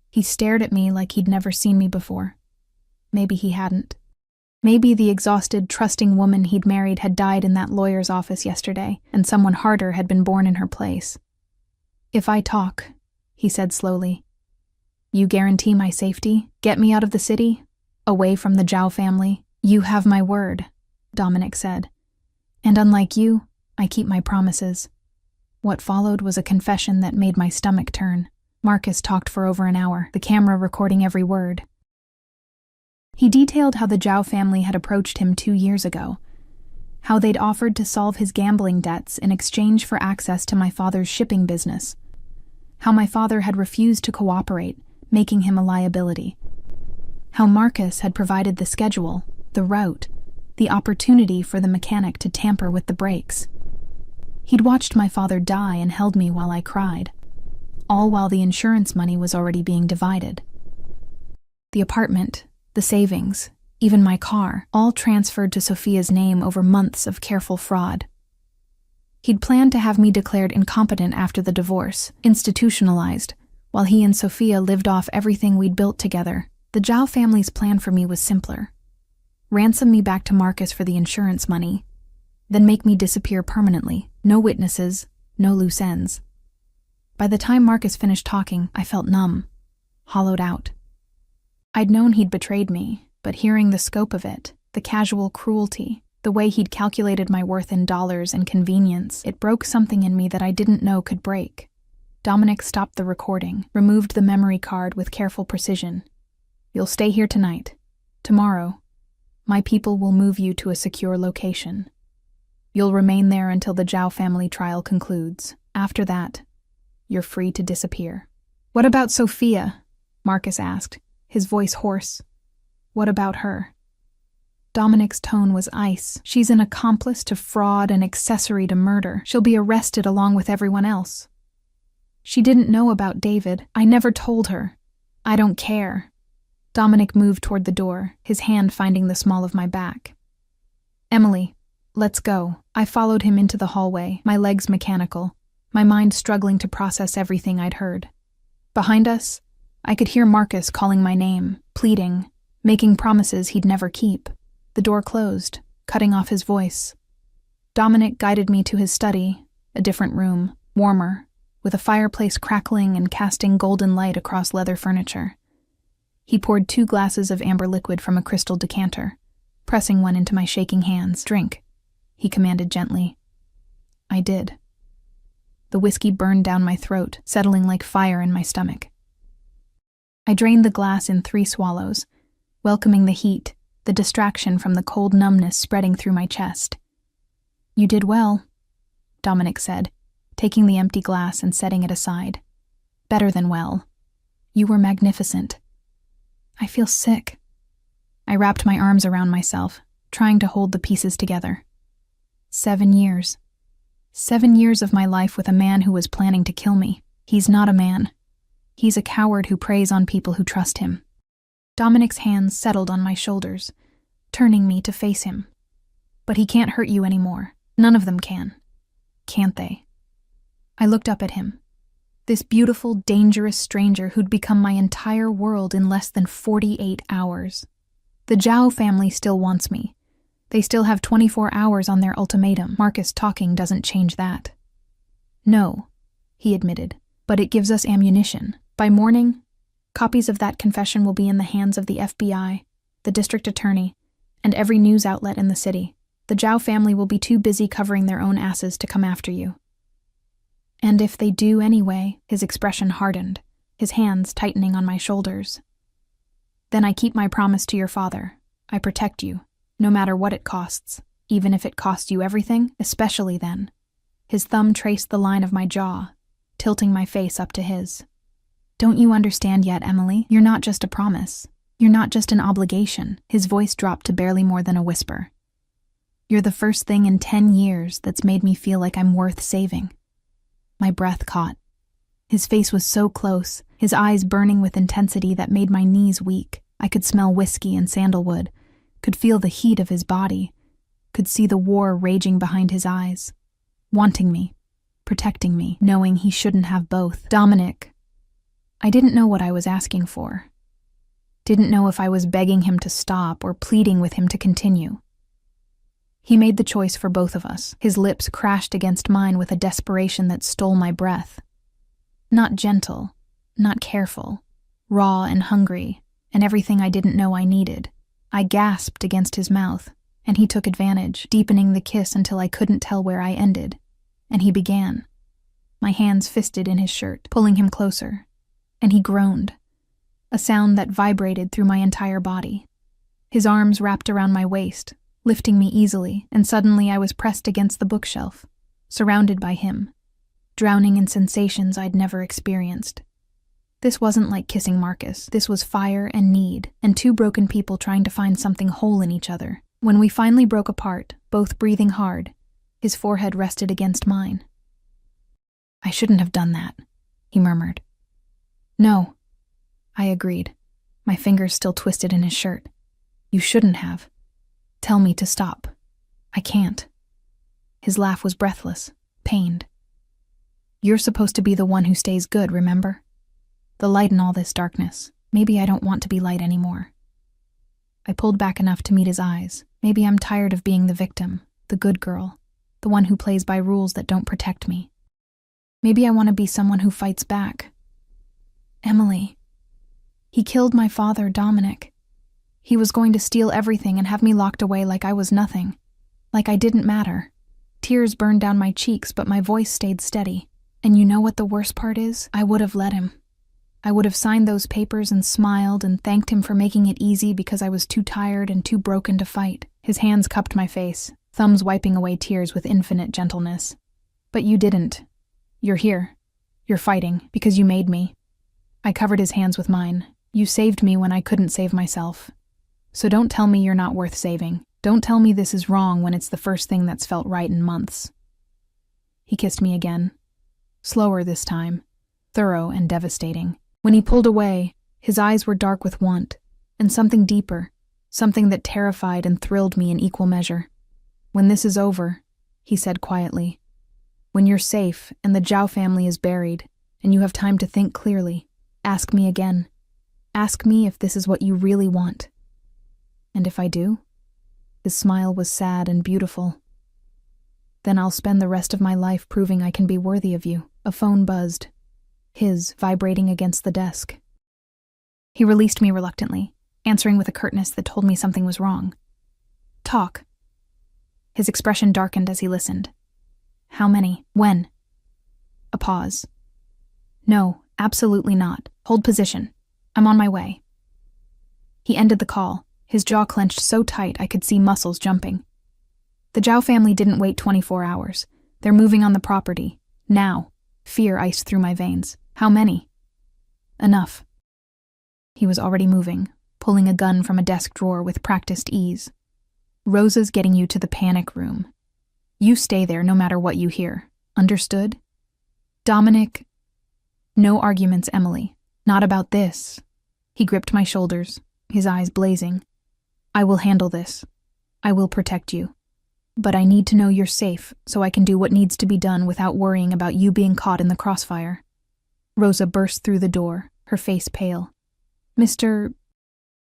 He stared at me like he'd never seen me before. Maybe he hadn't. Maybe the exhausted, trusting woman he'd married had died in that lawyer's office yesterday, and someone harder had been born in her place. If I talk, he said slowly, you guarantee my safety? Get me out of the city? Away from the Zhao family? You have my word, Dominic said. And unlike you, I keep my promises. What followed was a confession that made my stomach turn. Marcus talked for over an hour, the camera recording every word. He detailed how the Zhao family had approached him 2 years ago, how they'd offered to solve his gambling debts in exchange for access to my father's shipping business, how my father had refused to cooperate, making him a liability, how Marcus had provided the schedule, the route, the opportunity for the mechanic to tamper with the brakes. He'd watched my father die and held me while I cried, all while the insurance money was already being divided. The apartment, the savings, even my car, all transferred to Sophia's name over months of careful fraud. He'd planned to have me declared incompetent after the divorce, institutionalized, while he and Sophia lived off everything we'd built together. The Zhao family's plan for me was simpler. Ransom me back to Marcus for the insurance money, then make me disappear permanently. No witnesses, no loose ends. By the time Marcus finished talking, I felt numb, hollowed out. I'd known he'd betrayed me, but hearing the scope of it, the casual cruelty, the way he'd calculated my worth in dollars and convenience, it broke something in me that I didn't know could break. Dominic stopped the recording, removed the memory card with careful precision. You'll stay here tonight. Tomorrow, my people will move you to a secure location. You'll remain there until the Zhao family trial concludes. After that, you're free to disappear. What about Sophia? Marcus asked, his voice hoarse. What about her? Dominic's tone was ice. She's an accomplice to fraud and accessory to murder. She'll be arrested along with everyone else. She didn't know about David. I never told her. I don't care. Dominic moved toward the door, his hand finding the small of my back. Emily, let's go. I followed him into the hallway, my legs mechanical, my mind struggling to process everything I'd heard. Behind us, I could hear Marcus calling my name, pleading, making promises he'd never keep. The door closed, cutting off his voice. Dominic guided me to his study, a different room, warmer, with a fireplace crackling and casting golden light across leather furniture. He poured 2 glasses of amber liquid from a crystal decanter, pressing one into my shaking hands. "Drink," he commanded gently. I did. The whiskey burned down my throat, settling like fire in my stomach. I drained the glass in 3 swallows, welcoming the heat, the distraction from the cold numbness spreading through my chest. "You did well," Dominic said, taking the empty glass and setting it aside. "Better than well. You were magnificent." "I feel sick." I wrapped my arms around myself, trying to hold the pieces together. 7 years. 7 years of my life with a man who was planning to kill me. He's not a man. He's a coward who preys on people who trust him. Dominic's hands settled on my shoulders, turning me to face him. "But he can't hurt you anymore. None of them can. Can't they?" I looked up at him. This beautiful, dangerous stranger who'd become my entire world in less than 48 hours. The Zhao family still wants me. They still have 24 hours on their ultimatum. Marcus talking doesn't change that. "No," he admitted, "but it gives us ammunition. By morning, copies of that confession will be in the hands of the FBI, the district attorney, and every news outlet in the city. The Zhao family will be too busy covering their own asses to come after you." "And if they do anyway," his expression hardened, his hands tightening on my shoulders. "Then I keep my promise to your father. I protect you, no matter what it costs, even if it costs you everything, especially then." His thumb traced the line of my jaw, tilting my face up to his. "Don't you understand yet, Emily? You're not just a promise. You're not just an obligation." His voice dropped to barely more than a whisper. "You're the first thing in 10 years that's made me feel like I'm worth saving." My breath caught. His face was so close, his eyes burning with intensity that made my knees weak. I could smell whiskey and sandalwood, could feel the heat of his body, could see the war raging behind his eyes. Wanting me, protecting me, knowing he shouldn't have both. "Dominic." I didn't know what I was asking for. Didn't know if I was begging him to stop or pleading with him to continue. He made the choice for both of us. His lips crashed against mine with a desperation that stole my breath. Not gentle, not careful, raw and hungry, and everything I didn't know I needed. I gasped against his mouth, and he took advantage, deepening the kiss until I couldn't tell where I ended. And he began, my hands fisted in his shirt, pulling him closer. And he groaned, a sound that vibrated through my entire body. His arms wrapped around my waist, lifting me easily, and suddenly I was pressed against the bookshelf, surrounded by him, drowning in sensations I'd never experienced. This wasn't like kissing Marcus. This was fire and need, and 2 broken people trying to find something whole in each other. When we finally broke apart, both breathing hard, his forehead rested against mine. "I shouldn't have done that," he murmured. "No," I agreed, my fingers still twisted in his shirt. "You shouldn't have. Tell me to stop. I can't." His laugh was breathless, pained. "You're supposed to be the one who stays good, remember? The light in all this darkness. Maybe I don't want to be light anymore." I pulled back enough to meet his eyes. Maybe I'm tired of being the victim, the good girl, the one who plays by rules that don't protect me. Maybe I want to be someone who fights back. "Emily. He killed my father, Dominic. He was going to steal everything and have me locked away like I was nothing, like I didn't matter." Tears burned down my cheeks, but my voice stayed steady. "And you know what the worst part is? I would have let him. I would have signed those papers and smiled and thanked him for making it easy because I was too tired and too broken to fight." His hands cupped my face, thumbs wiping away tears with infinite gentleness. "But you didn't. You're here. You're fighting because you made me." I covered his hands with mine. "You saved me when I couldn't save myself. So don't tell me you're not worth saving. Don't tell me this is wrong when it's the first thing that's felt right in months." He kissed me again. Slower this time, thorough and devastating. When he pulled away, his eyes were dark with want, and something deeper, something that terrified and thrilled me in equal measure. "When this is over," he said quietly, "when you're safe and the Zhao family is buried, and you have time to think clearly, ask me again. Ask me if this is what you really want. And if I do, His smile was sad and beautiful. Then I'll spend the rest of my life proving I can be worthy of you. A phone buzzed, his vibrating against the desk. He released me reluctantly, answering with a curtness that told me something was wrong. Talk. His expression darkened as he listened. How many? When? A pause. No, absolutely not. Hold position. I'm on my way. He ended the call, his jaw clenched so tight I could see muscles jumping. The Zhao family didn't wait 24 hours. They're moving on the property. Now. Fear iced through my veins. How many? Enough. He was already moving, pulling a gun from a desk drawer with practiced ease. Rosa's getting you to the panic room. You stay there no matter what you hear. Understood? Dominic. No arguments, Emily. Not about this. He gripped my shoulders, his eyes blazing. I will handle this. I will protect you. But I need to know you're safe so I can do what needs to be done without worrying about you being caught in the crossfire. Rosa burst through the door, her face pale. Mr.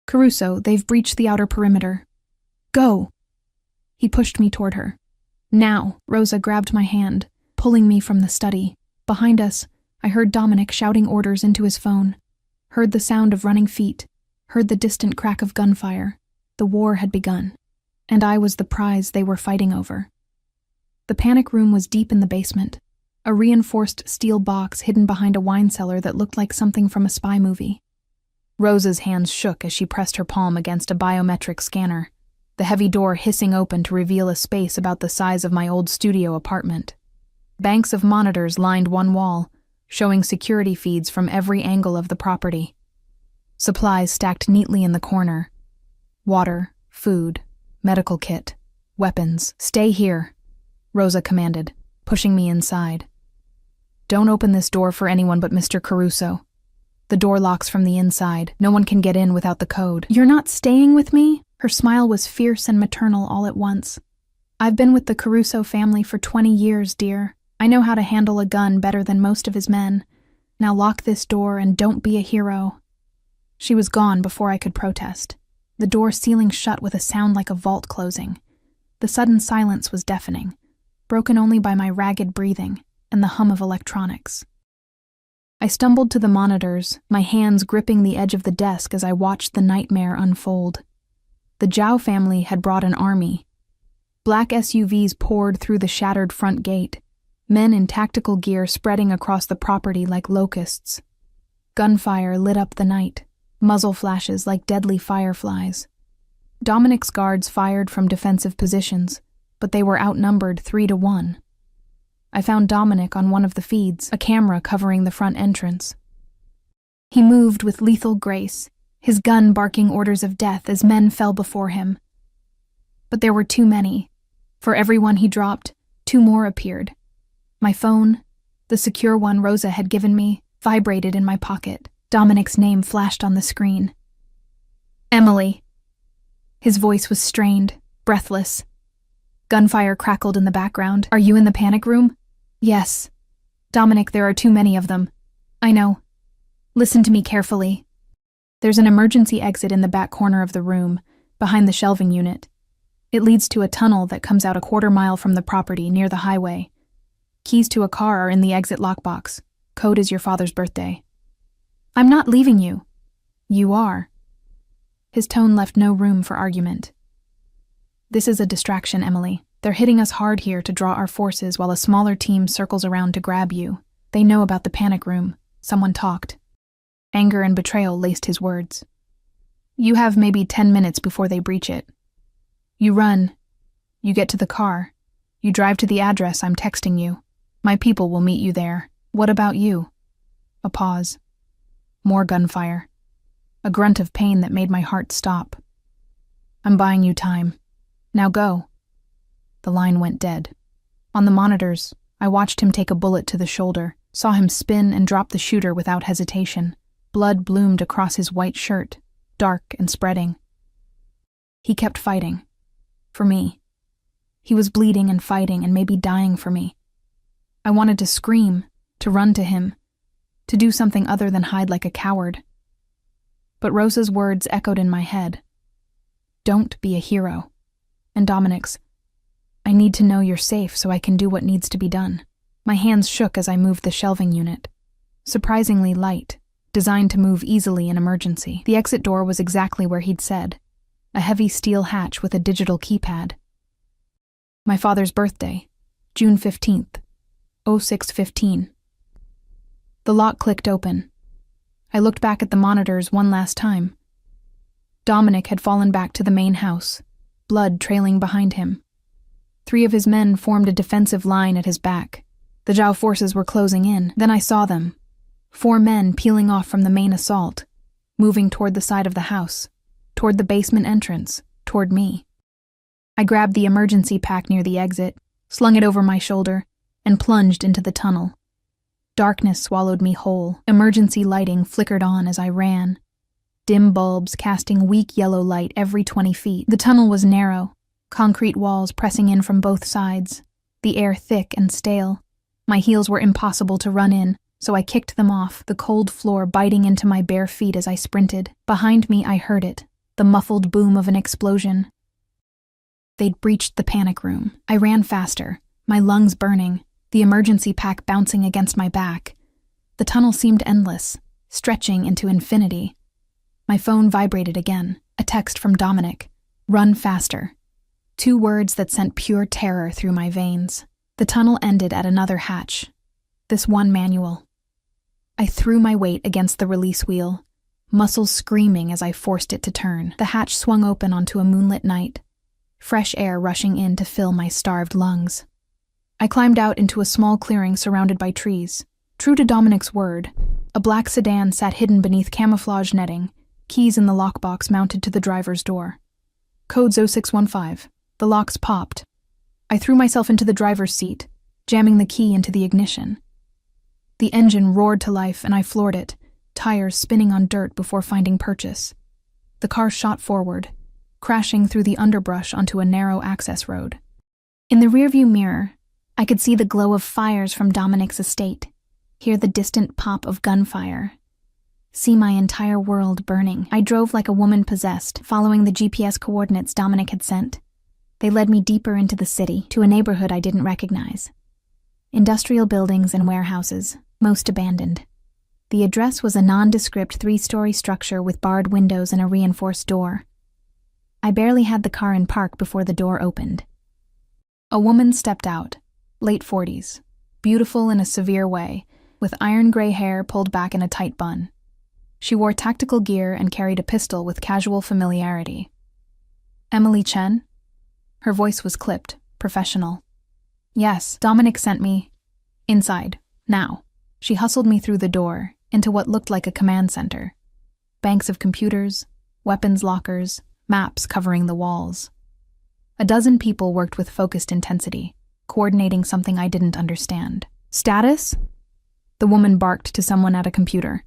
Caruso, they've breached the outer perimeter. Go! He pushed me toward her. Now, Rosa grabbed my hand, pulling me from the study. Behind us, I heard Dominic shouting orders into his phone. Heard the sound of running feet. Heard the distant crack of gunfire. The war had begun. And I was the prize they were fighting over. The panic room was deep in the basement, a reinforced steel box hidden behind a wine cellar that looked like something from a spy movie. Rosa's hands shook as she pressed her palm against a biometric scanner, the heavy door hissing open to reveal a space about the size of my old studio apartment. Banks of monitors lined one wall, showing security feeds from every angle of the property. Supplies stacked neatly in the corner. Water, food, medical kit, weapons. Stay here, Rosa commanded, pushing me inside. Don't open this door for anyone but Mr. Caruso. The door locks from the inside. No one can get in without the code. You're not staying with me? Her smile was fierce and maternal all at once. I've been with the Caruso family for 20 years, dear. I know how to handle a gun better than most of his men. Now lock this door and don't be a hero. She was gone before I could protest, the door sealing shut with a sound like a vault closing. The sudden silence was deafening, broken only by my ragged breathing and the hum of electronics. I stumbled to the monitors, my hands gripping the edge of the desk as I watched the nightmare unfold. The Zhao family had brought an army. Black SUVs poured through the shattered front gate, men in tactical gear spreading across the property like locusts. Gunfire lit up the night, muzzle flashes like deadly fireflies. Dominic's guards fired from defensive positions, but they were outnumbered 3-1. I found Dominic on one of the feeds, a camera covering the front entrance. He moved with lethal grace, his gun barking orders of death as men fell before him. But there were too many. For every one he dropped, 2 more appeared. My phone, the secure one Rosa had given me, vibrated in my pocket. Dominic's name flashed on the screen. Emily. His voice was strained, breathless. Gunfire crackled in the background. Are you in the panic room? Yes. Dominic, there are too many of them. I know. Listen to me carefully. There's an emergency exit in the back corner of the room, behind the shelving unit. It leads to a tunnel that comes out a 1/4 mile from the property near the highway. Keys to a car are in the exit lockbox. Code is your father's birthday. I'm not leaving you. You are. His tone left no room for argument. This is a distraction, Emily. They're hitting us hard here to draw our forces while a smaller team circles around to grab you. They know about the panic room. Someone talked. Anger and betrayal laced his words. You have maybe 10 minutes before they breach it. You run. You get to the car. You drive to the address I'm texting you. My people will meet you there. What about you? A pause. More gunfire. A grunt of pain that made my heart stop. I'm buying you time. Now go. The line went dead. On the monitors, I watched him take a bullet to the shoulder, saw him spin and drop the shooter without hesitation. Blood bloomed across his white shirt, dark and spreading. He kept fighting. For me. He was bleeding and fighting and maybe dying for me. I wanted to scream, to run to him, to do something other than hide like a coward. But Rosa's words echoed in my head. Don't be a hero. and Dominic's, "I need to know you're safe so I can do what needs to be done." My hands shook as I moved the shelving unit. Surprisingly light, designed to move easily in emergency. The exit door was exactly where he'd said, a heavy steel hatch with a digital keypad. My father's birthday, June 15th, 06:15. The lock clicked open. I looked back at the monitors one last time. Dominic had fallen back to the main house, blood trailing behind him. 3 of his men formed a defensive line at his back. The Zhao forces were closing in. Then I saw them. 4 men peeling off from the main assault, moving toward the side of the house, toward the basement entrance, toward me. I grabbed the emergency pack near the exit, slung it over my shoulder, and plunged into the tunnel. Darkness swallowed me whole. Emergency lighting flickered on as I ran. Dim bulbs casting weak yellow light every 20 feet. The tunnel was narrow, concrete walls pressing in from both sides, the air thick and stale. My heels were impossible to run in, so I kicked them off, the cold floor biting into my bare feet as I sprinted. Behind me I heard it, the muffled boom of an explosion. They'd breached the panic room. I ran faster, my lungs burning, the emergency pack bouncing against my back. The tunnel seemed endless, stretching into infinity. My phone vibrated again, a text from Dominic. "Run faster." 2 words that sent pure terror through my veins. The tunnel ended at another hatch. This one manual. I threw my weight against the release wheel, muscles screaming as I forced it to turn. The hatch swung open onto a moonlit night, fresh air rushing in to fill my starved lungs. I climbed out into a small clearing surrounded by trees. True to Dominic's word, a black sedan sat hidden beneath camouflage netting, keys in the lockbox mounted to the driver's door. Code 0615. The locks popped. I threw myself into the driver's seat, jamming the key into the ignition. The engine roared to life and I floored it, tires spinning on dirt before finding purchase. The car shot forward, crashing through the underbrush onto a narrow access road. In the rearview mirror, I could see the glow of fires from Dominic's estate, hear the distant pop of gunfire, see my entire world burning. I drove like a woman possessed, following the GPS coordinates Dominic had sent. They led me deeper into the city, to a neighborhood I didn't recognize. Industrial buildings and warehouses, most abandoned. The address was a nondescript 3-story structure with barred windows and a reinforced door. I barely had the car in park before the door opened. A woman stepped out, late 40s, beautiful in a severe way, with iron gray hair pulled back in a tight bun. She wore tactical gear and carried a pistol with casual familiarity. "Emily Chen?" Her voice was clipped, professional. "Yes, Dominic sent me. Inside, now." She hustled me through the door, into what looked like a command center. Banks of computers, weapons lockers, maps covering the walls. A dozen people worked with focused intensity, coordinating something I didn't understand. "Status?" The woman barked to someone at a computer.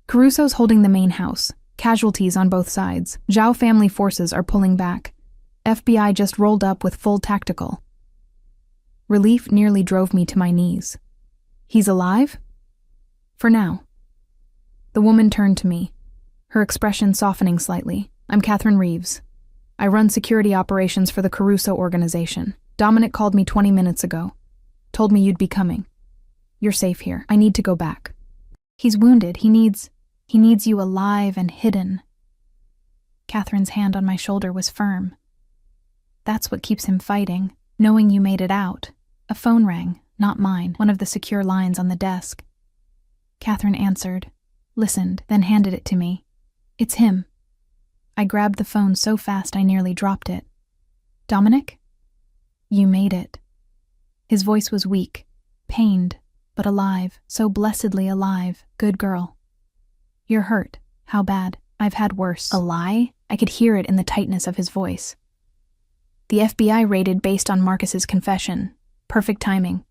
"Caruso's holding the main house. Casualties on both sides. Zhao family forces are pulling back. FBI just rolled up with full tactical." Relief nearly drove me to my knees. "He's alive?" "For now." The woman turned to me, her expression softening slightly. "I'm Catherine Reeves. I run security operations for the Caruso organization. Dominic called me 20 minutes ago. Told me you'd be coming. You're safe here. I need to go back. He's wounded. He needs you alive and hidden." Catherine's hand on my shoulder was firm. "That's what keeps him fighting, knowing you made it out." A phone rang, not mine, one of the secure lines on the desk. Catherine answered, listened, then handed it to me. "It's him." I grabbed the phone so fast I nearly dropped it. "Dominic?" "You made it." His voice was weak, pained, but alive, so blessedly alive. "Good girl." "You're hurt. How bad?" "I've had worse." A lie? I could hear it in the tightness of his voice. "The FBI raided based on Marcus's confession. Perfect timing.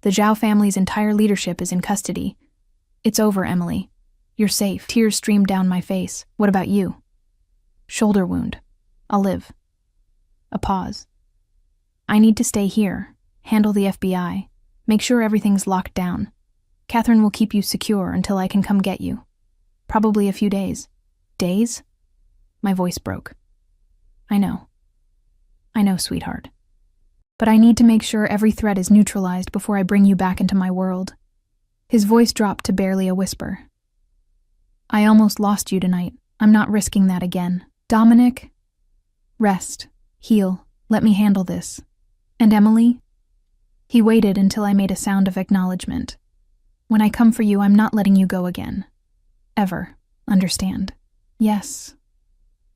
The Zhao family's entire leadership is in custody. It's over, Emily. You're safe." Tears streamed down my face. "What about you?" "Shoulder wound. I'll live." A pause. "I need to stay here, handle the FBI, make sure everything's locked down. Catherine will keep you secure until I can come get you. Probably a few days." "Days?" My voice broke. "I know. I know, sweetheart. But I need to make sure every threat is neutralized before I bring you back into my world. His voice dropped to barely a whisper. I almost lost you tonight. I'm not risking that again. Dominic? Rest. Heal. Let me handle this. And Emily? He waited until I made a sound of acknowledgement. When I come for you, I'm not letting you go again. Ever. Understand? Yes,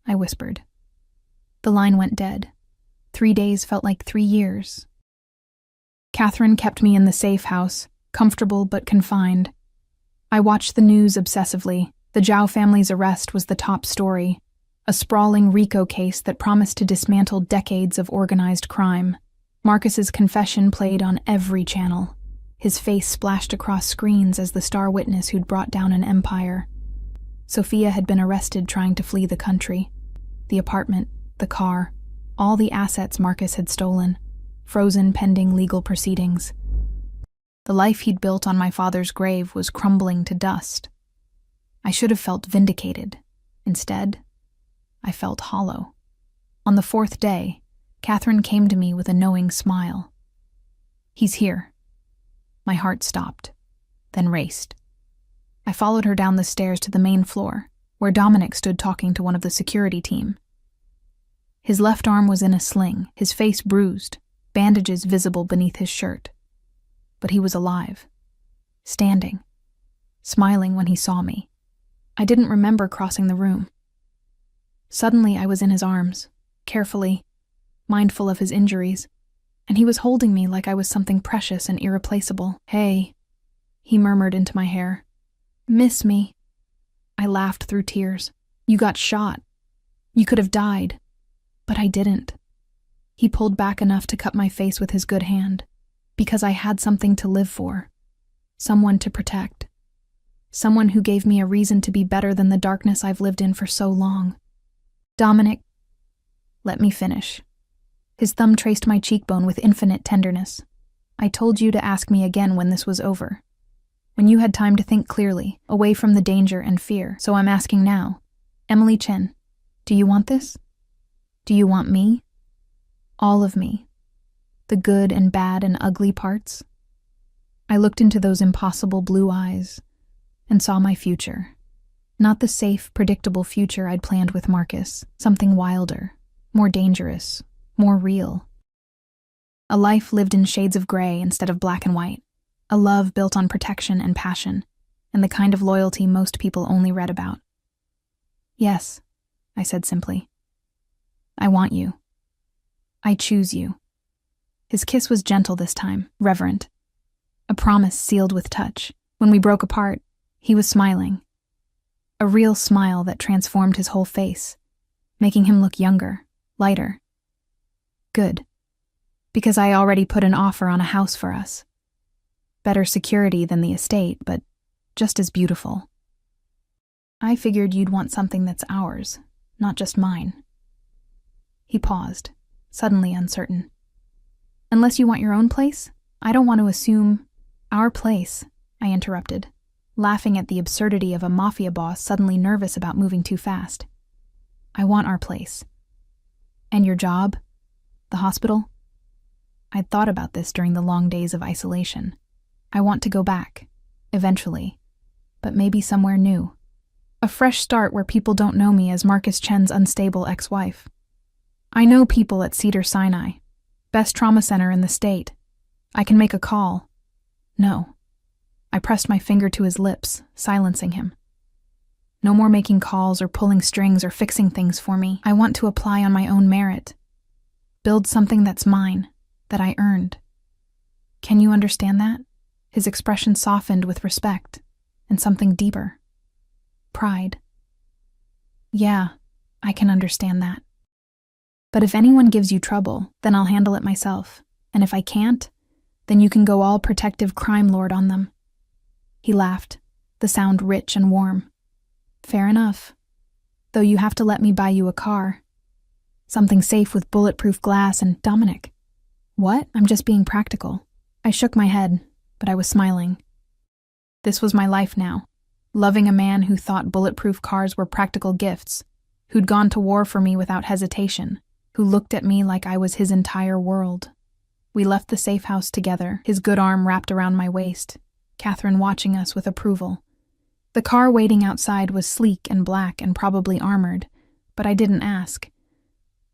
I whispered. The line went dead. 3 days felt like 3 years. Catherine kept me in the safe house, comfortable but confined. I watched the news obsessively. The Zhao family's arrest was the top story, a sprawling RICO case that promised to dismantle decades of organized crime. Marcus's confession played on every channel. His face splashed across screens as the star witness who'd brought down an empire. Sophia had been arrested trying to flee the country. The apartment, the car, all the assets Marcus had stolen, frozen pending legal proceedings. The life he'd built on my father's grave was crumbling to dust. I should have felt vindicated. Instead, I felt hollow. On the 4th day, Catherine came to me with a knowing smile. He's here. My heart stopped, then raced. I followed her down the stairs to the main floor, where Dominic stood talking to one of the security team. His left arm was in a sling, his face bruised, bandages visible beneath his shirt. But he was alive, standing, smiling when he saw me. I didn't remember crossing the room. Suddenly I was in his arms, carefully, mindful of his injuries, and he was holding me like I was something precious and irreplaceable. Hey, he murmured into my hair. Miss me. I laughed through tears. You got shot. You could have died. But I didn't. He pulled back enough to cut my face with his good hand, because I had something to live for, someone to protect, someone who gave me a reason to be better than the darkness I've lived in for so long. Dominic, let me finish. His thumb traced my cheekbone with infinite tenderness. I told you to ask me again when this was over, when you had time to think clearly, away from the danger and fear, so I'm asking now. Emily Chen, do you want this? Do you want me? All of me. The good and bad and ugly parts. I looked into those impossible blue eyes and saw my future. Not the safe, predictable future I'd planned with Marcus, something wilder, more dangerous, more real. A life lived in shades of gray instead of black and white. A love built on protection and passion, and the kind of loyalty most people only read about. Yes, I said simply. I want you. I choose you. His kiss was gentle this time, reverent. A promise sealed with touch. When we broke apart, he was smiling. A real smile that transformed his whole face, making him look younger, lighter. Good. Because I already put an offer on a house for us. Better security than the estate, but just as beautiful. I figured you'd want something that's ours, not just mine. He paused, suddenly uncertain. Unless you want your own place? I don't want to assume... Our place, I interrupted, laughing at the absurdity of a Mafia boss suddenly nervous about moving too fast. I want our place. And your job? The hospital? I'd thought about this during the long days of isolation. I want to go back, eventually, but maybe somewhere new. A fresh start where people don't know me as Marcus Chen's unstable ex-wife. I know people at Cedars-Sinai, best trauma center in the state. I can make a call. No. I pressed my finger to his lips, silencing him. No more making calls or pulling strings or fixing things for me. I want to apply on my own merit. Build something that's mine, that I earned. Can you understand that? His expression softened with respect, and something deeper. Pride. Yeah, I can understand that. But if anyone gives you trouble, then I'll handle it myself. And if I can't, then you can go all protective crime lord on them. He laughed, the sound rich and warm. Fair enough. Though you have to let me buy you a car. Something safe with bulletproof glass and... Dominic. What? I'm just being practical. I shook my head, but I was smiling. This was my life now. Loving a man who thought bulletproof cars were practical gifts, who'd gone to war for me without hesitation, who looked at me like I was his entire world. We left the safe house together, his good arm wrapped around my waist, Catherine watching us with approval. The car waiting outside was sleek and black and probably armored, but I didn't ask.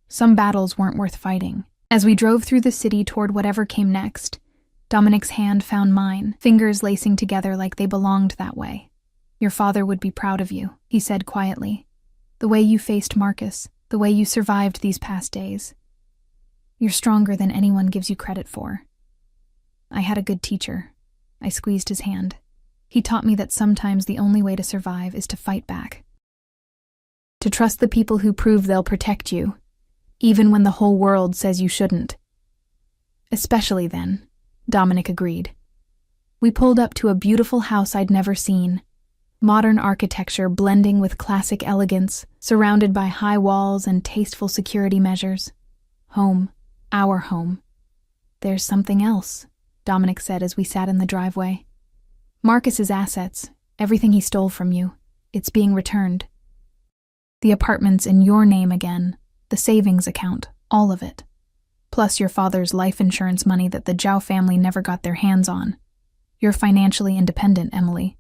Some battles weren't worth fighting. As we drove through the city toward whatever came next, Dominic's hand found mine, fingers lacing together like they belonged that way. "Your father would be proud of you," he said quietly. "The way you faced Marcus, the way you survived these past days. You're stronger than anyone gives you credit for." I had a good teacher. I squeezed his hand. He taught me that sometimes the only way to survive is to fight back. To trust the people who prove they'll protect you, even when the whole world says you shouldn't. "Especially then," Dominic agreed. We pulled up to a beautiful house I'd never seen. Modern architecture blending with classic elegance, surrounded by high walls and tasteful security measures. Home. Our home. "There's something else," Dominic said as we sat in the driveway. "Marcus's assets, everything he stole from you, it's being returned. The apartment's in your name again, the savings account, all of it. Plus your father's life insurance money that the Zhao family never got their hands on. You're financially independent, Emily.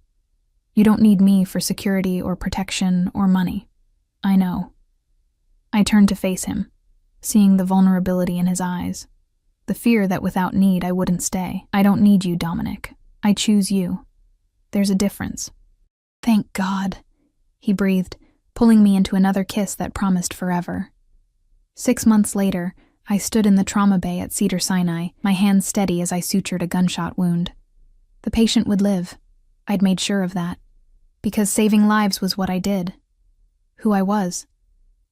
You don't need me for security or protection or money. I know." I turned to face him, seeing the vulnerability in his eyes, the fear that without need I wouldn't stay. "I don't need you, Dominic. I choose you. There's a difference." "Thank God," he breathed, pulling me into another kiss that promised forever. 6 months later, I stood in the trauma bay at Cedars-Sinai, my hands steady as I sutured a gunshot wound. The patient would live. I'd made sure of that. Because saving lives was what I did. Who I was.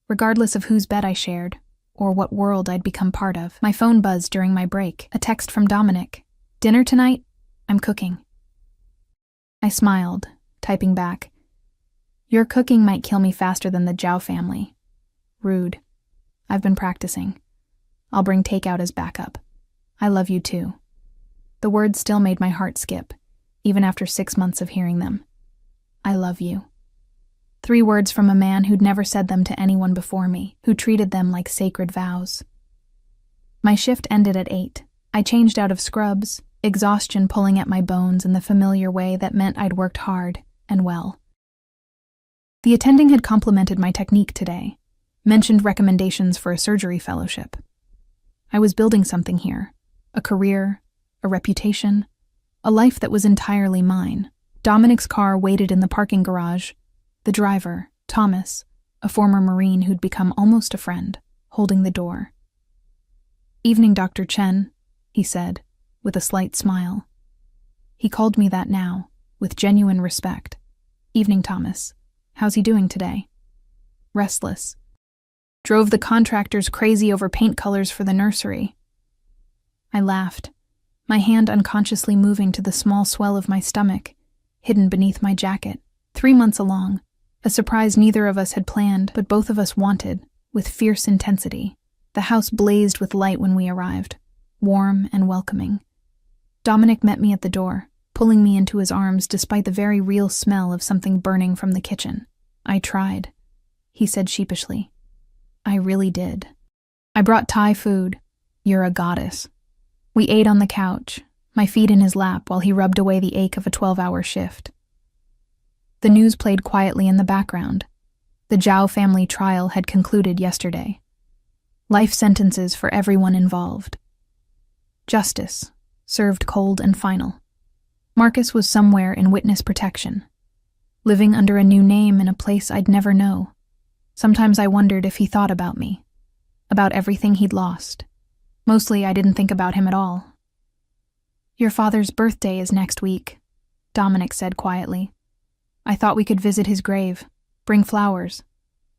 Regardless of whose bed I shared, or what world I'd become part of. My phone buzzed during my break, a text from Dominic. "Dinner tonight? I'm cooking." I smiled, typing back. "Your cooking might kill me faster than the Zhao family." Rude. "I've been practicing. I'll bring takeout as backup. I love you too." The words still made my heart skip, even after 6 months of hearing them. I love you. 3 words from a man who'd never said them to anyone before me, who treated them like sacred vows. My shift ended at 8. I changed out of scrubs, exhaustion pulling at my bones in the familiar way that meant I'd worked hard and well. The attending had complimented my technique today, mentioned recommendations for a surgery fellowship. I was building something here, a career, a reputation, a life that was entirely mine. Dominic's car waited in the parking garage. The driver, Thomas, a former Marine who'd become almost a friend, holding the door. "Evening, Dr. Chen," he said, with a slight smile. He called me that now, with genuine respect. "Evening, Thomas. How's he doing today?" "Restless. Drove the contractors crazy over paint colors for the nursery." I laughed, my hand unconsciously moving to the small swell of my stomach, hidden beneath my jacket. 3 months along, a surprise neither of us had planned, but both of us wanted, with fierce intensity. The house blazed with light when we arrived, warm and welcoming. Dominic met me at the door, pulling me into his arms despite the very real smell of something burning from the kitchen. "I tried," he said sheepishly. "I really did. I brought Thai food. You're a goddess." We ate on the couch, my feet in his lap while he rubbed away the ache of a 12-hour shift. The news played quietly in the background. The Zhao family trial had concluded yesterday. Life sentences for everyone involved. Justice, served cold and final. Marcus was somewhere in witness protection, living under a new name in a place I'd never know. Sometimes I wondered if he thought about me, about everything he'd lost. Mostly I didn't think about him at all. "Your father's birthday is next week," Dominic said quietly. "I thought we could visit his grave, bring flowers,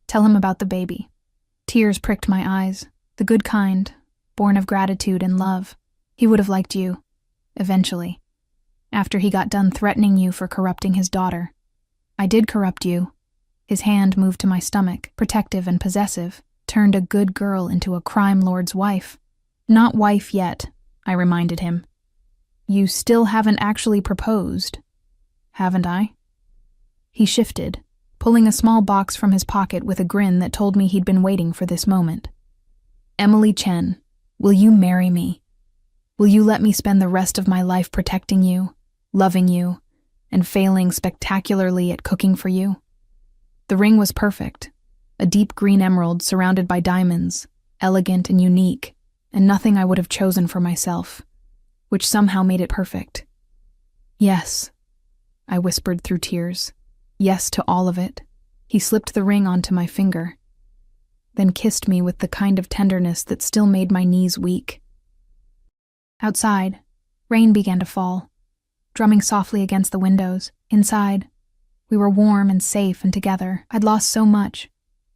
tell him about the baby." Tears pricked my eyes, the good kind, born of gratitude and love. He would have liked you, eventually, after he got done threatening you for corrupting his daughter. "I did corrupt you." His hand moved to my stomach, protective and possessive, turned a good girl into a crime lord's wife. "Not wife yet," I reminded him. "You still haven't actually proposed, haven't I?" He shifted, pulling a small box from his pocket with a grin that told me he'd been waiting for this moment. Emily Chen, will you marry me? Will you let me spend the rest of my life protecting you, loving you, and failing spectacularly at cooking for you? The ring was perfect, a deep green emerald surrounded by diamonds, elegant and unique, and nothing I would have chosen for myself, which somehow made it perfect. Yes, I whispered through tears. Yes to all of it. He slipped the ring onto my finger, then kissed me with the kind of tenderness that still made my knees weak. Outside, rain began to fall, drumming softly against the windows. Inside, we were warm and safe and together. I'd lost so much.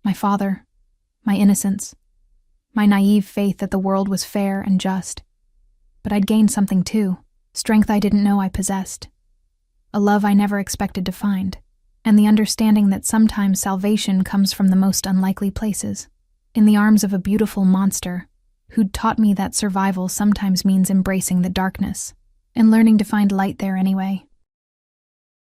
My father, my innocence, my naive faith that the world was fair and just. But I'd gained something too, strength I didn't know I possessed, a love I never expected to find, and the understanding that sometimes salvation comes from the most unlikely places, in the arms of a beautiful monster who'd taught me that survival sometimes means embracing the darkness and learning to find light there anyway.